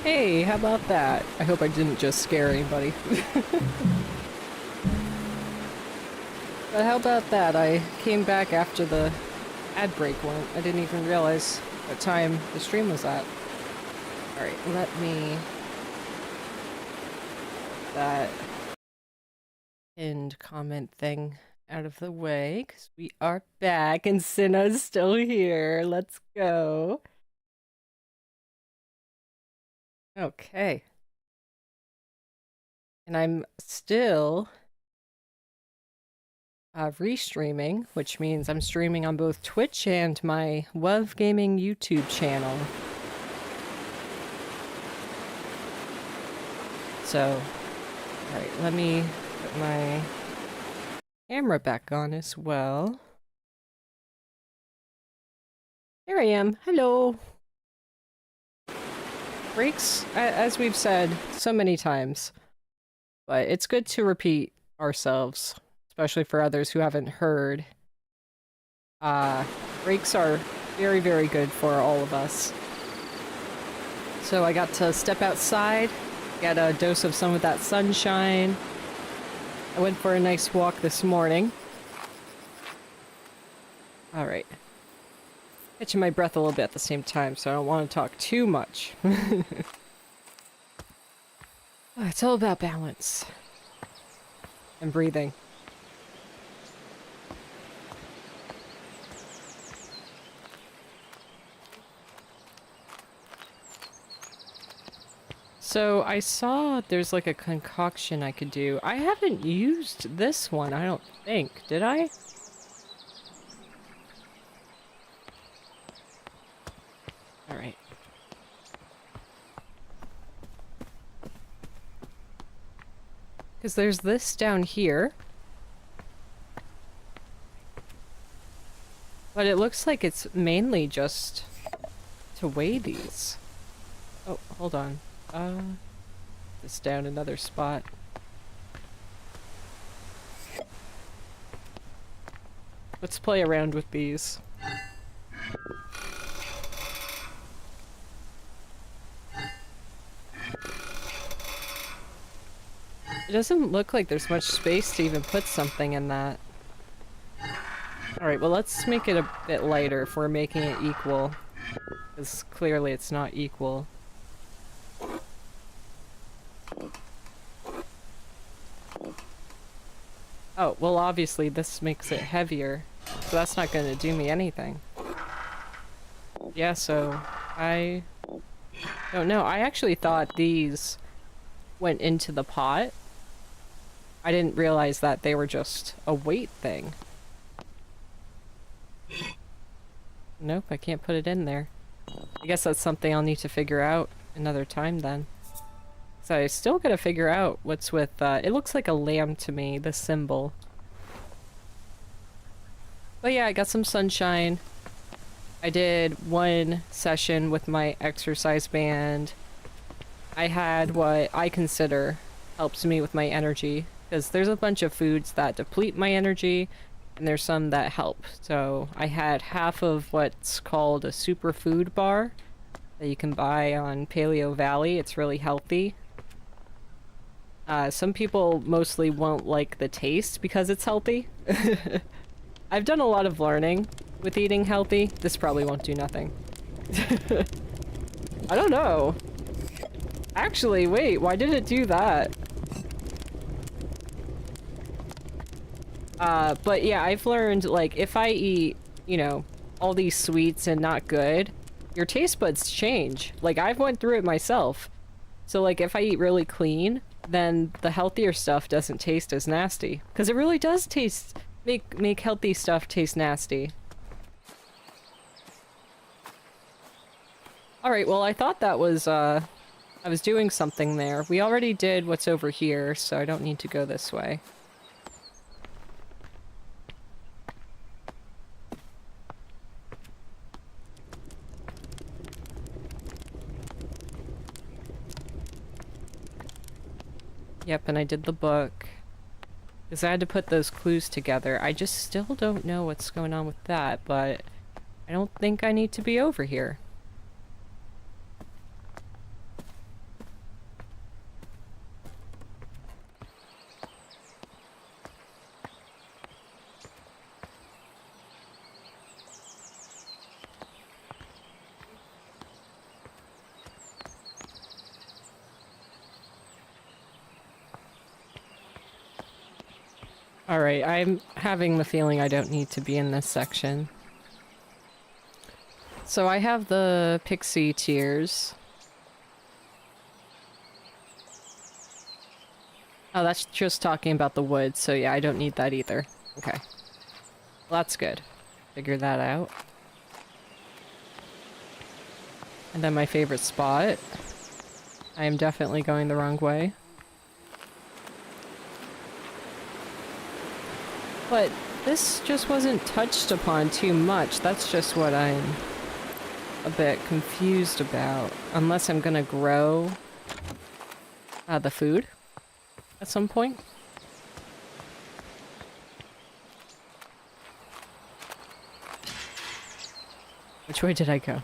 Hey, how about that? I hope I didn't just scare anybody. But how about that? I came back after the ad break went. I didn't even realize what time the stream was at. Alright, let me... that pinned comment thing out of the way, because we are back and Cinna's still here. Let's go. Okay. And I'm still restreaming, which means I'm streaming on both Twitch and my WoW Gaming YouTube channel. So, alright, let me put my camera back on as well. Here I am. Hello. Breaks, as we've said so many times, but it's good to repeat ourselves, especially for others who haven't heard. Breaks are very, very good for all of us. So I got to step outside, get a dose of some of that sunshine. I went for a nice walk this morning. Alright. Catching my breath a little bit at the same time, so I don't want to talk too much. It's all about balance. And breathing. So I saw there's like a concoction I could do. I haven't used this one, I don't think. Did I? Alright. Because there's this down here. But it looks like it's mainly just to weigh these. Oh, hold on. This down another spot. Let's play around with these. It doesn't look like there's much space to even put something in that. Alright, well let's make it a bit lighter if we're making it equal. Because clearly it's not equal. Oh, well obviously this makes it heavier. So that's not going to do me anything. Yeah, so I don't know. I actually thought these went into the pot. I didn't realize that they were just a weight thing. Nope, I can't put it in there. I guess that's something I'll need to figure out another time then. So I still gotta figure out what's with, it looks like a lamb to me, the symbol. But yeah, I got some sunshine. I did one session with my exercise band. I had what I consider helps me with my energy, because there's a bunch of foods that deplete my energy, and there's some that help. So I had half of what's called a superfood bar that you can buy on Paleo Valley. It's really healthy. Some people mostly won't like the taste because it's healthy. I've done a lot of learning with eating healthy. This probably won't do nothing. I don't know. Actually, wait, why did it do that? But yeah, I've learned, like, if I eat, you know, all these sweets and not good, your taste buds change. Like, I've went through it myself. So, like, if I eat really clean, then the healthier stuff doesn't taste as nasty. Because it really does taste... make healthy stuff taste nasty. Alright, well, I thought that was, I was doing something there. We already did what's over here, so I don't need to go this way. Yep, and I did the book. Because I had to put those clues together. I just still don't know what's going on with that, but I don't think I need to be over here. Alright, I'm having the feeling I don't need to be in this section. So I have the pixie tears. Oh, that's just talking about the wood, so yeah, I don't need that either. Okay. Well, that's good. Figure that out. And then my favorite spot. I am definitely going the wrong way. But this just wasn't touched upon too much. That's just what I'm a bit confused about. Unless I'm gonna grow the food at some point. Which way did I go?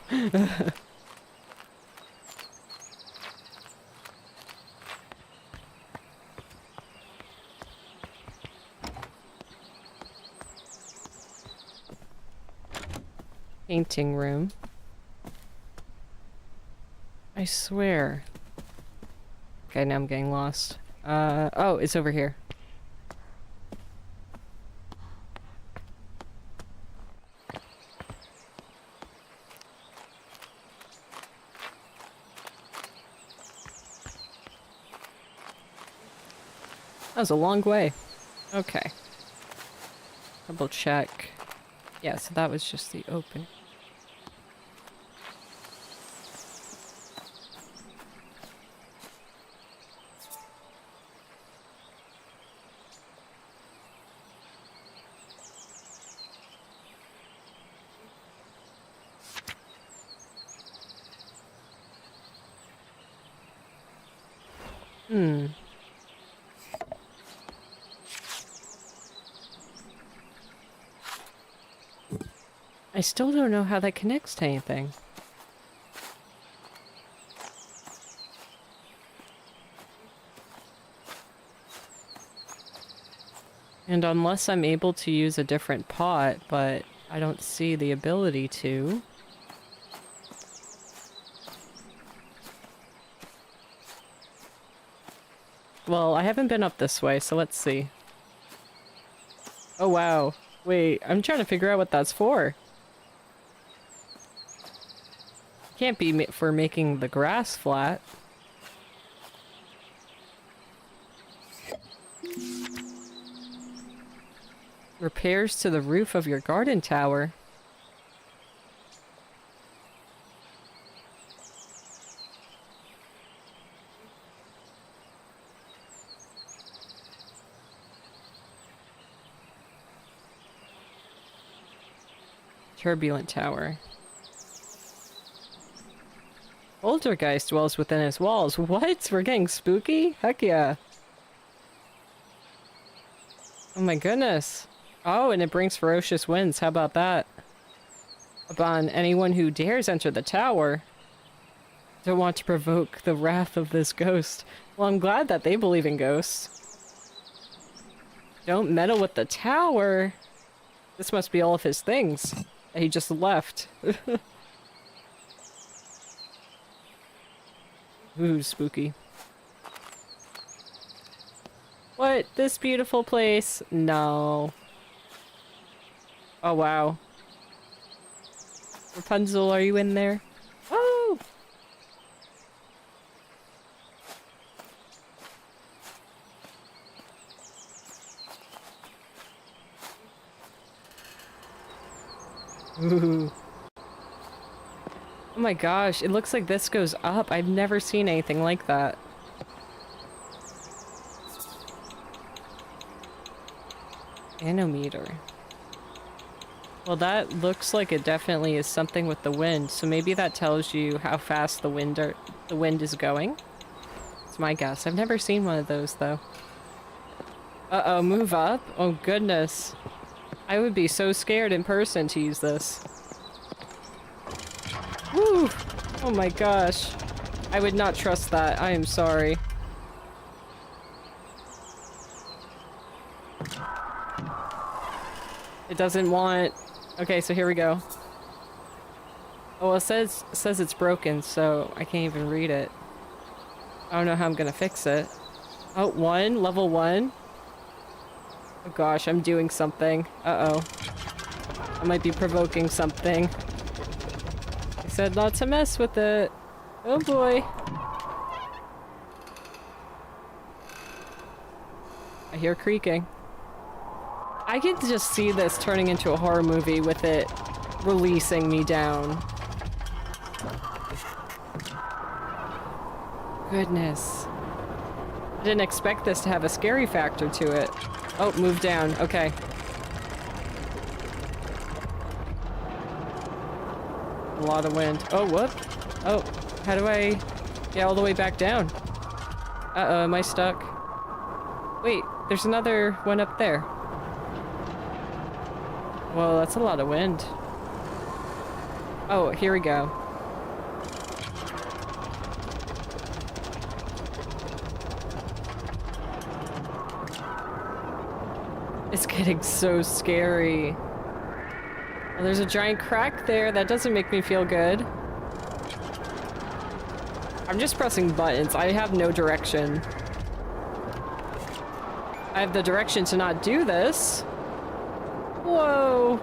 Painting room. I swear. Okay, now I'm getting lost. Oh, it's over here. That was a long way. Okay. Double check. Yeah, so that was just the open. I still don't know how that connects to anything. And unless I'm able to use a different pot, but I don't see the ability to. Well, I haven't been up this way, so let's see. Oh wow. Wait, I'm trying to figure out what that's for. Can't be for making the grass flat. Repairs to the roof of your garden tower. Turbulent tower. Poltergeist dwells within its walls. What? We're getting spooky? Heck yeah. Oh my goodness. Oh, and it brings ferocious winds. How about that? Upon anyone who dares enter the tower. Don't want to provoke the wrath of this ghost. Well, I'm glad that they believe in ghosts. Don't meddle with the tower. This must be all of his things that he just left. Ooh, spooky. What? This beautiful place? No. Oh, wow. Rapunzel, are you in there? Oh! Ooh. Oh my gosh, it looks like this goes up. I've never seen anything like that. Manometer. Well, that looks like it definitely is something with the wind, so maybe that tells you how fast the wind is going. It's my guess. I've never seen one of those, though. Uh-oh, move up? Oh, goodness. I would be so scared in person to use this. Woo! Oh my gosh. I would not trust that. I am sorry. It doesn't want... Okay, so here we go. Oh, well, it says it's broken, so I can't even read it. I don't know how I'm gonna fix it. Oh, level 1. Oh gosh, I'm doing something. Uh-oh. I might be provoking something. I said not to mess with it. Oh boy. I hear creaking. I can just see this turning into a horror movie with it releasing me down. Goodness. I didn't expect this to have a scary factor to it. Oh, move down. Okay. A lot of wind. Oh, whoop. Oh, how do I get all the way back down? Uh-oh, am I stuck? Wait, there's another one up there. Well, that's a lot of wind. Oh, here we go. It's getting so scary. Well, there's a giant crack there. That doesn't make me feel good. I'm just pressing buttons. I have no direction. I have the direction to not do this. Whoa.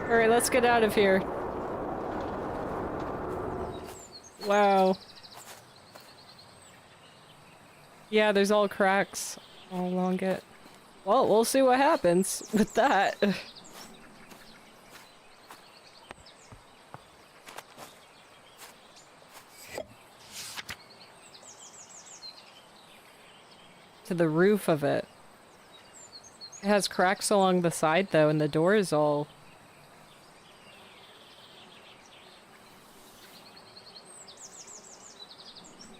Alright, let's get out of here. Wow. Yeah, there's all cracks all along it. Well, we'll see what happens with that. To the roof of it. It has cracks along the side though, and the door is all...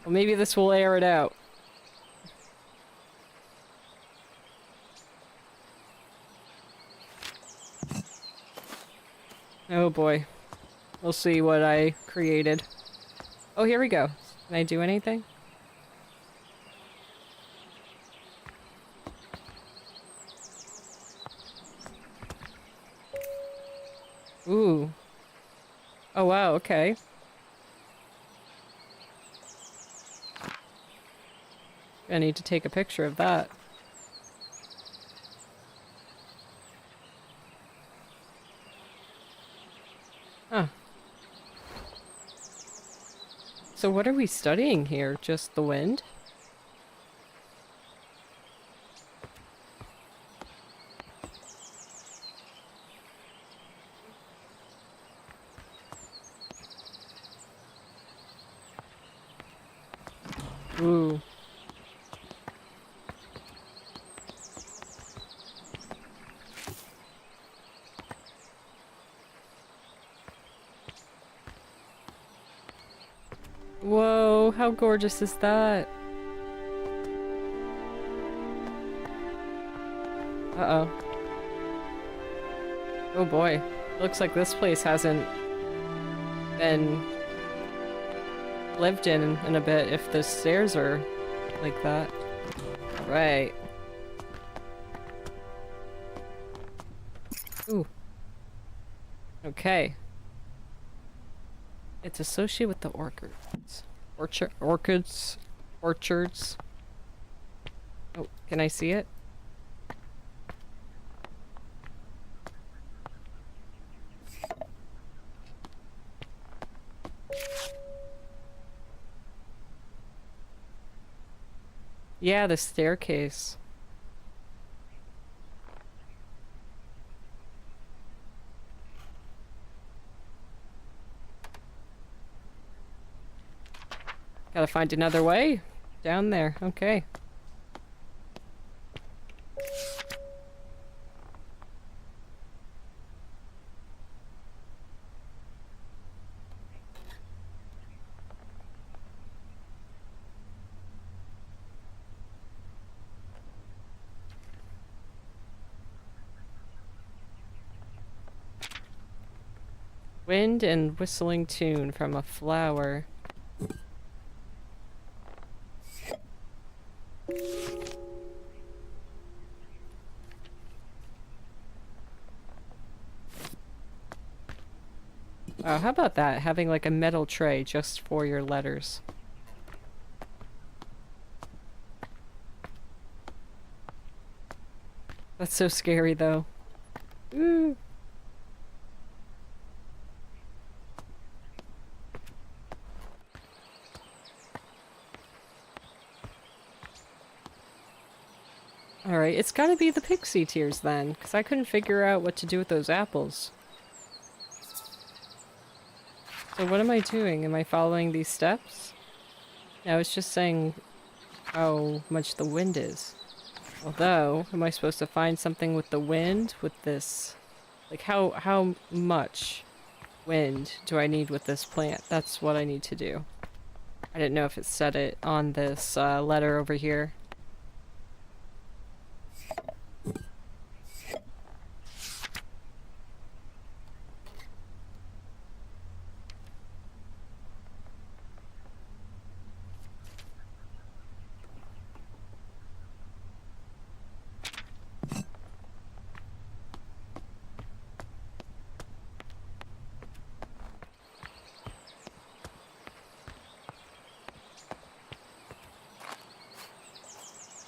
Well, maybe this will air it out. Oh boy. We'll see what I created. Oh, here we go. Can I do anything? Ooh. Oh wow, okay. I need to take a picture of that. Huh. So what are we studying here? Just the wind? Ooh. Whoa, how gorgeous is that? Uh-oh. Oh boy. Looks like this place hasn't been lived in a bit if the stairs are like that. Right. Ooh. Okay. It's associated with the orchids. Orchards. Oh, can I see it? Yeah, the staircase. Gotta find another way down there. Okay. Wind and whistling tune from a flower. Oh, how about that? Having like a metal tray just for your letters. That's so scary though. Ooh. Alright, it's gotta be the pixie tears then, because I couldn't figure out what to do with those apples. So what am I doing? Am I following these steps? No, it's just saying how much the wind is. Although, am I supposed to find something with the wind with this? Like how much wind do I need with this plant? That's what I need to do. I didn't know if it said it on this letter over here.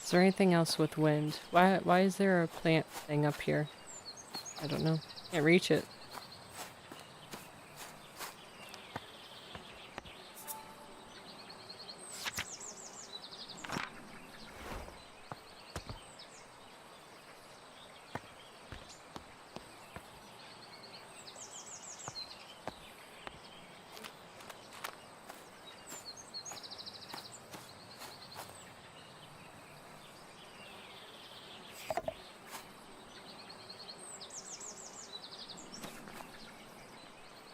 Is there anything else with wind? Why is there a plant thing up here? I don't know. Can't reach it.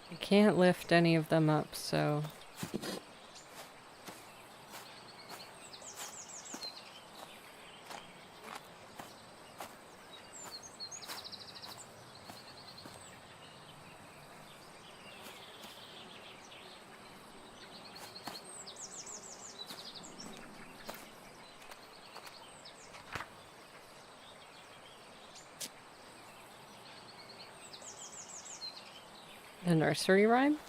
I can't lift any of them up, so... The nursery rhyme?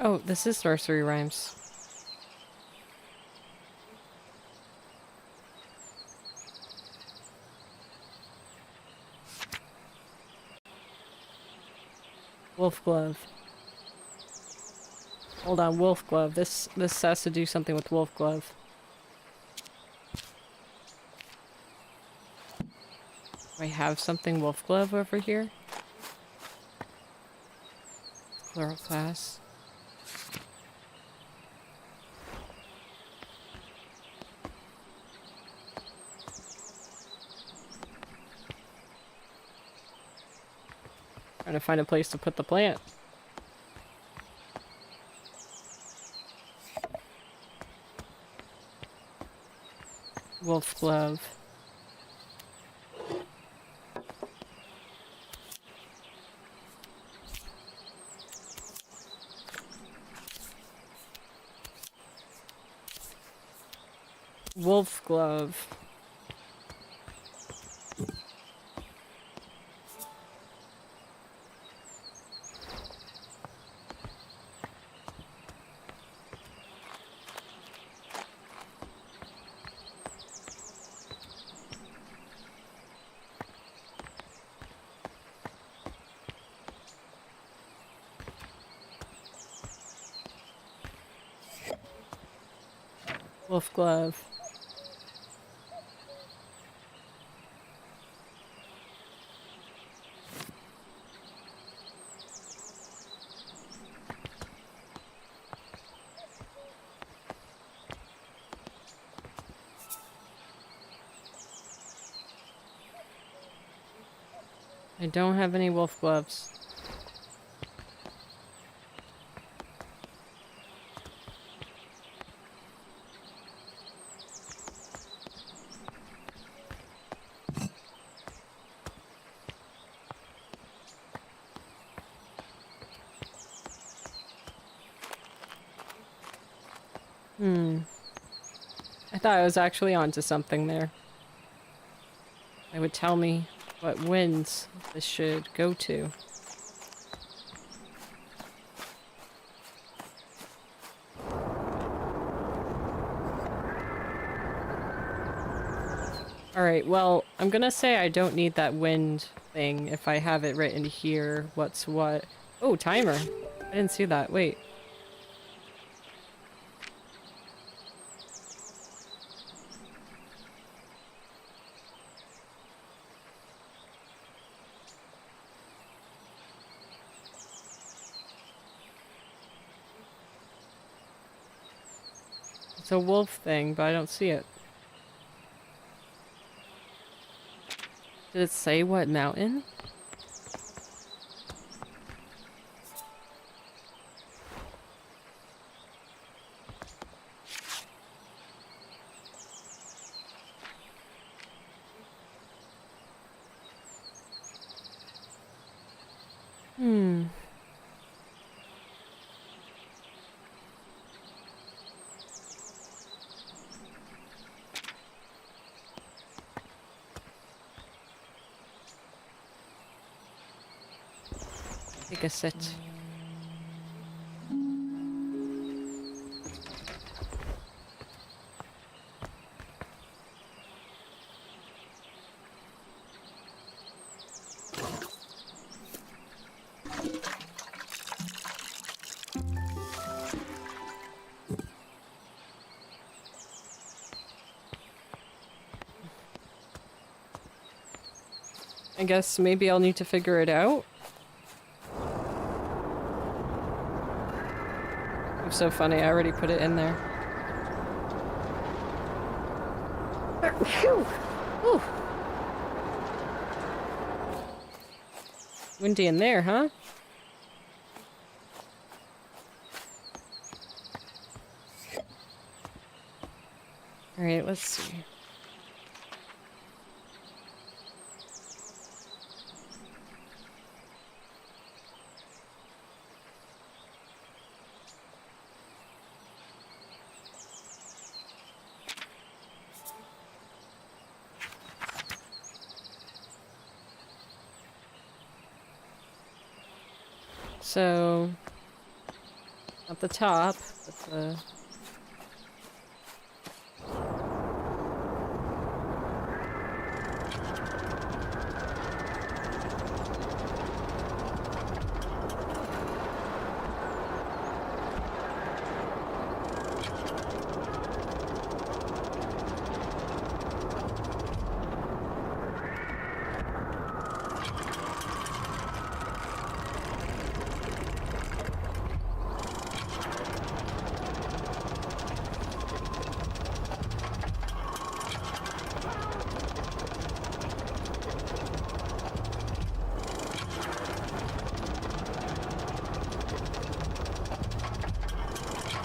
Oh, this is nursery rhymes. Wolf glove. Hold on, wolf glove. This has to do something with wolf glove. Do I have something wolf glove over here? Chloroplast. Trying to find a place to put the plant. Wolf glove. Wolf glove. Wolf glove. I don't have any wolf gloves. I thought I was actually onto something there. It would tell me what winds this should go to. Alright, well, I'm gonna say I don't need that wind thing if I have it written here, what's what. Oh, timer. I didn't see that. Wait. It's a wolf thing, but I don't see it. Did it say what mountain? Take a sit. I guess maybe I'll need to figure it out. It's so funny, I already put it in there. Phew! Whew. Windy in there, huh? Alright, let's see. So, at the top, but the...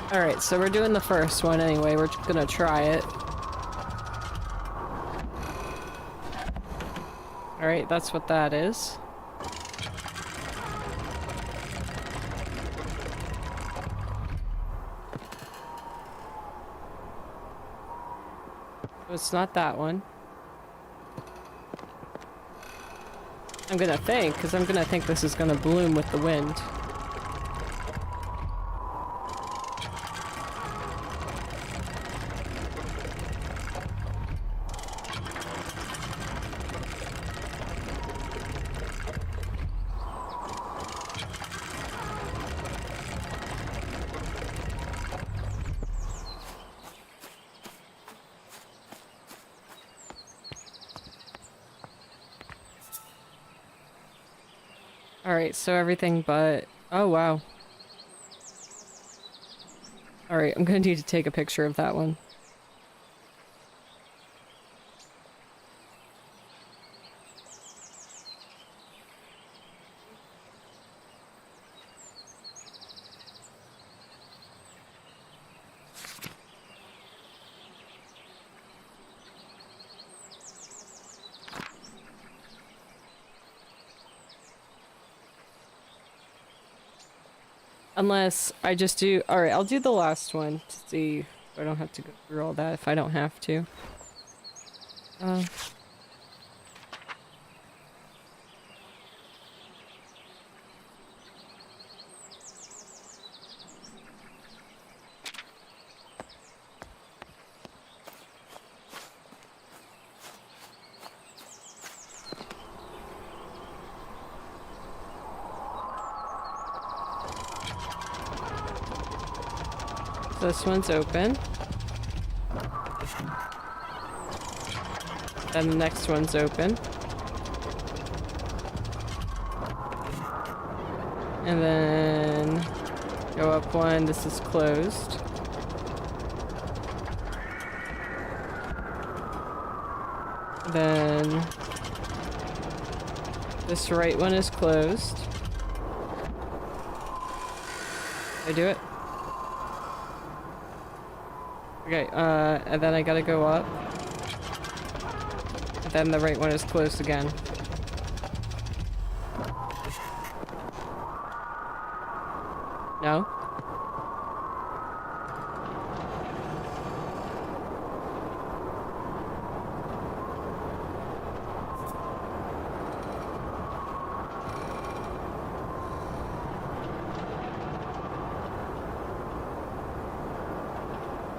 Alright, so we're doing the first one anyway, we're just gonna try it. Alright, that's what that is. So it's not that one. I'm gonna think, because I'm gonna think this is gonna bloom with the wind. Alright, so everything but... Oh, wow. Alright, I'm gonna need to take a picture of that one. Unless I just do... Alright, I'll do the last one to see if I don't have to go through all that if I don't have to. This one's open. Then the next one's open. And then go up one, this is closed. Then this right one is closed. Did I do it? Okay, and then I gotta go up. And then the right one is closed again. No?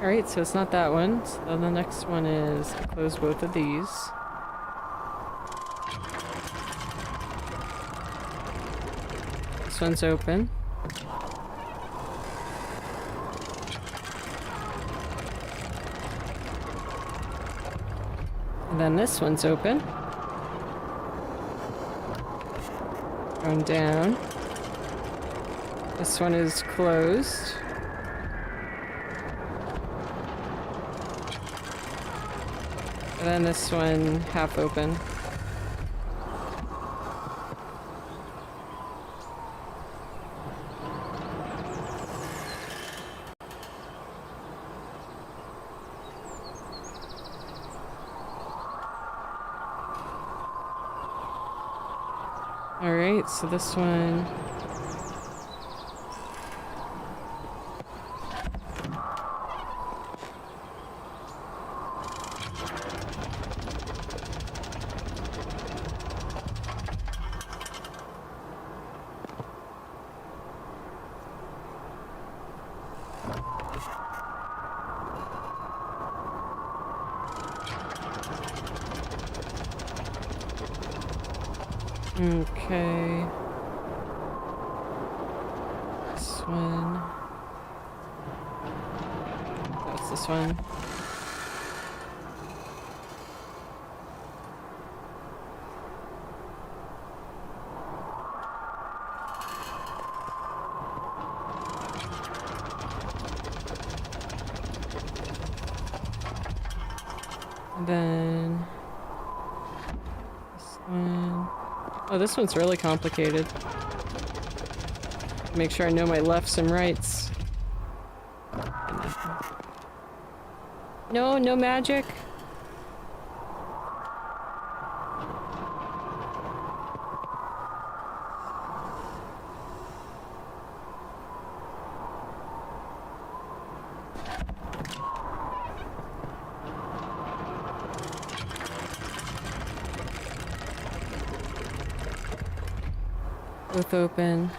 Alright, so it's not that one. So then the next one is close both of these. This one's open. And then this one's open. Going down. This one is closed. And then this one half open. Alright, so this one... Okay. This one. That's this one. And then this one. Oh, this one's really complicated. Make sure I know my lefts and rights. No, no magic. Both open.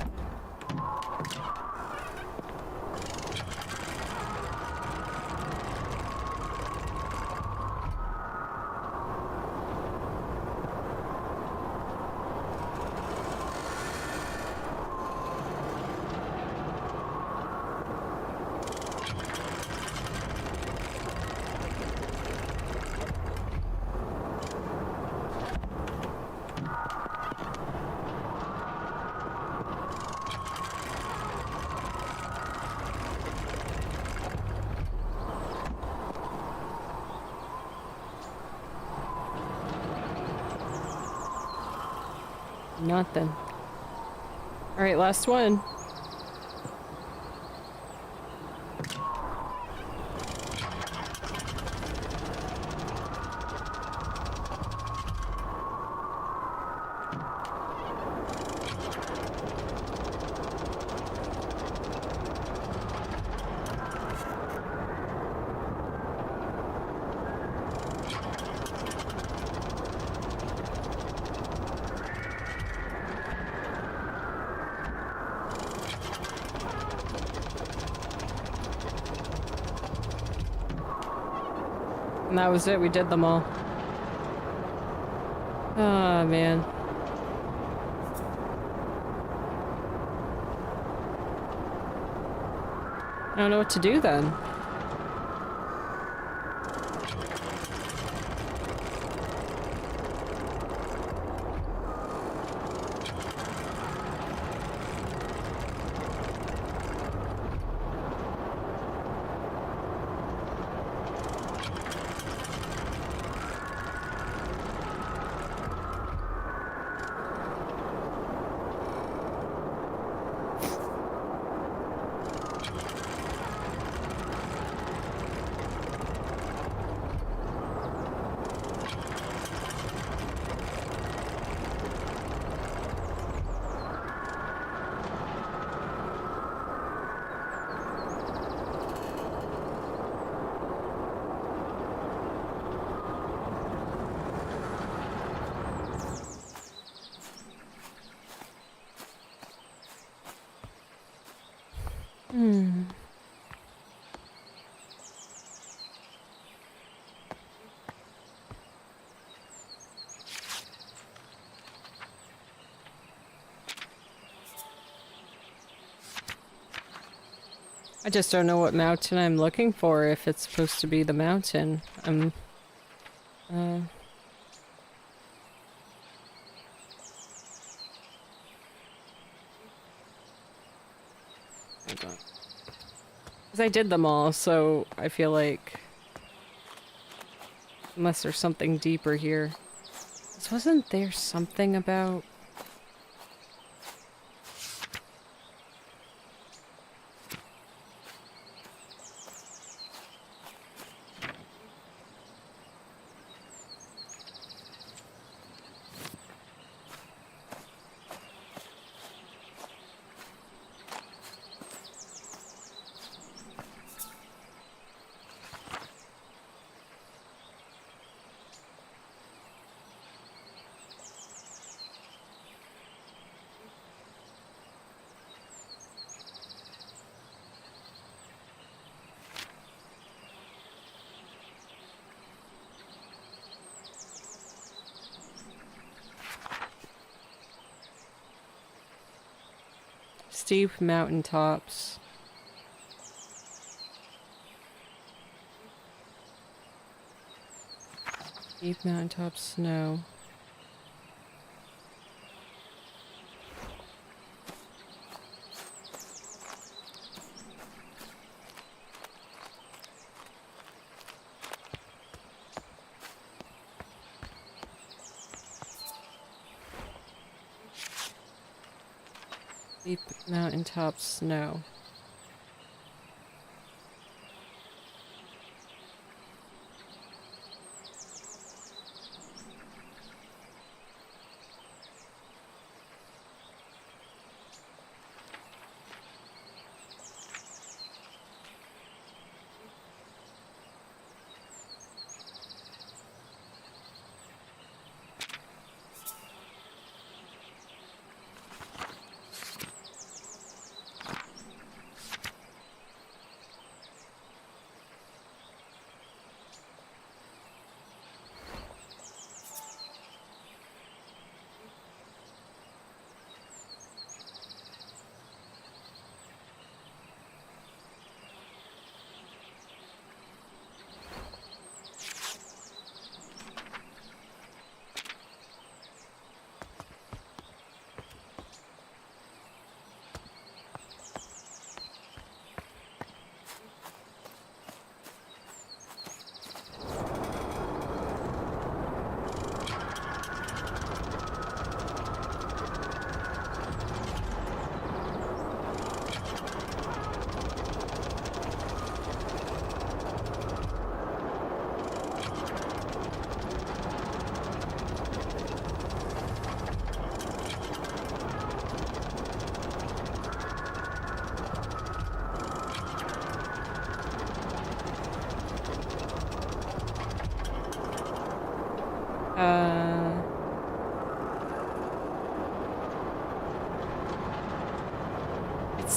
Nothing. Alright, last one. And that was it, we did them all. Oh, man. I don't know what to do then. I just don't know what mountain I'm looking for, if it's supposed to be the mountain. Hold on. 'Cause I did them all, so I feel like... Unless there's something deeper here. Wasn't there something about... Steep mountaintops. Steep mountaintops, snow. Steep mountaintop snow.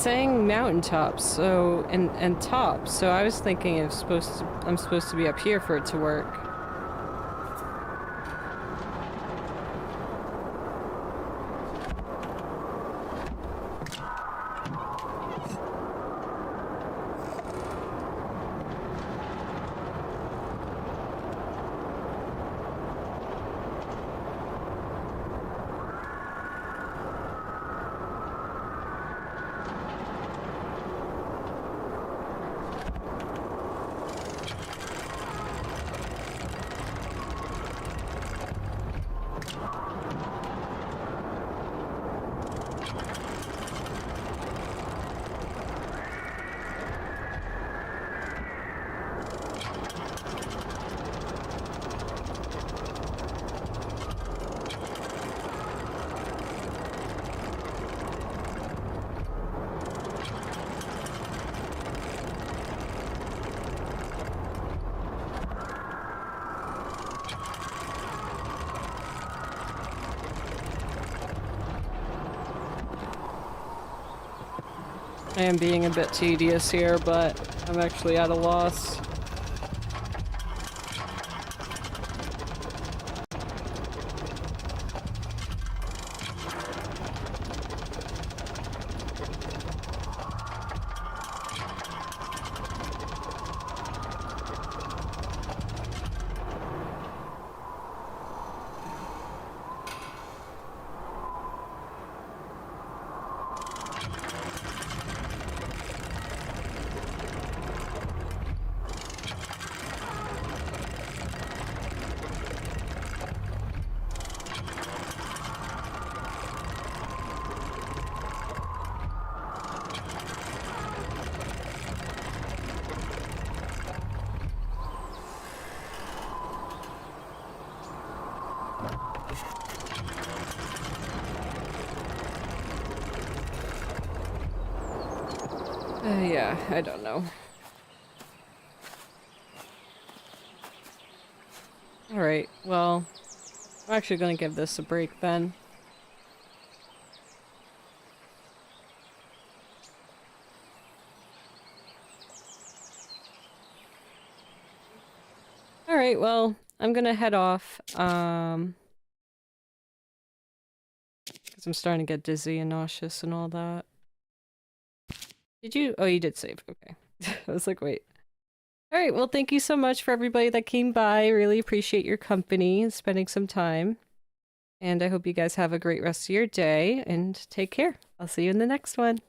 saying mountaintops, so and top, so I was thinking I'm supposed to be up here for it to work. I am being a bit tedious here, but I'm actually at a loss. Yeah, I don't know. Alright, well, I'm actually gonna give this a break then. Alright, well, I'm gonna head off, because I'm starting to get dizzy and nauseous and all that. Did you? Oh, you did save. Okay. I was like, wait. Alright, well, thank you so much for everybody that came by. I really appreciate your company and spending some time. And I hope you guys have a great rest of your day, and take care. I'll see you in the next one.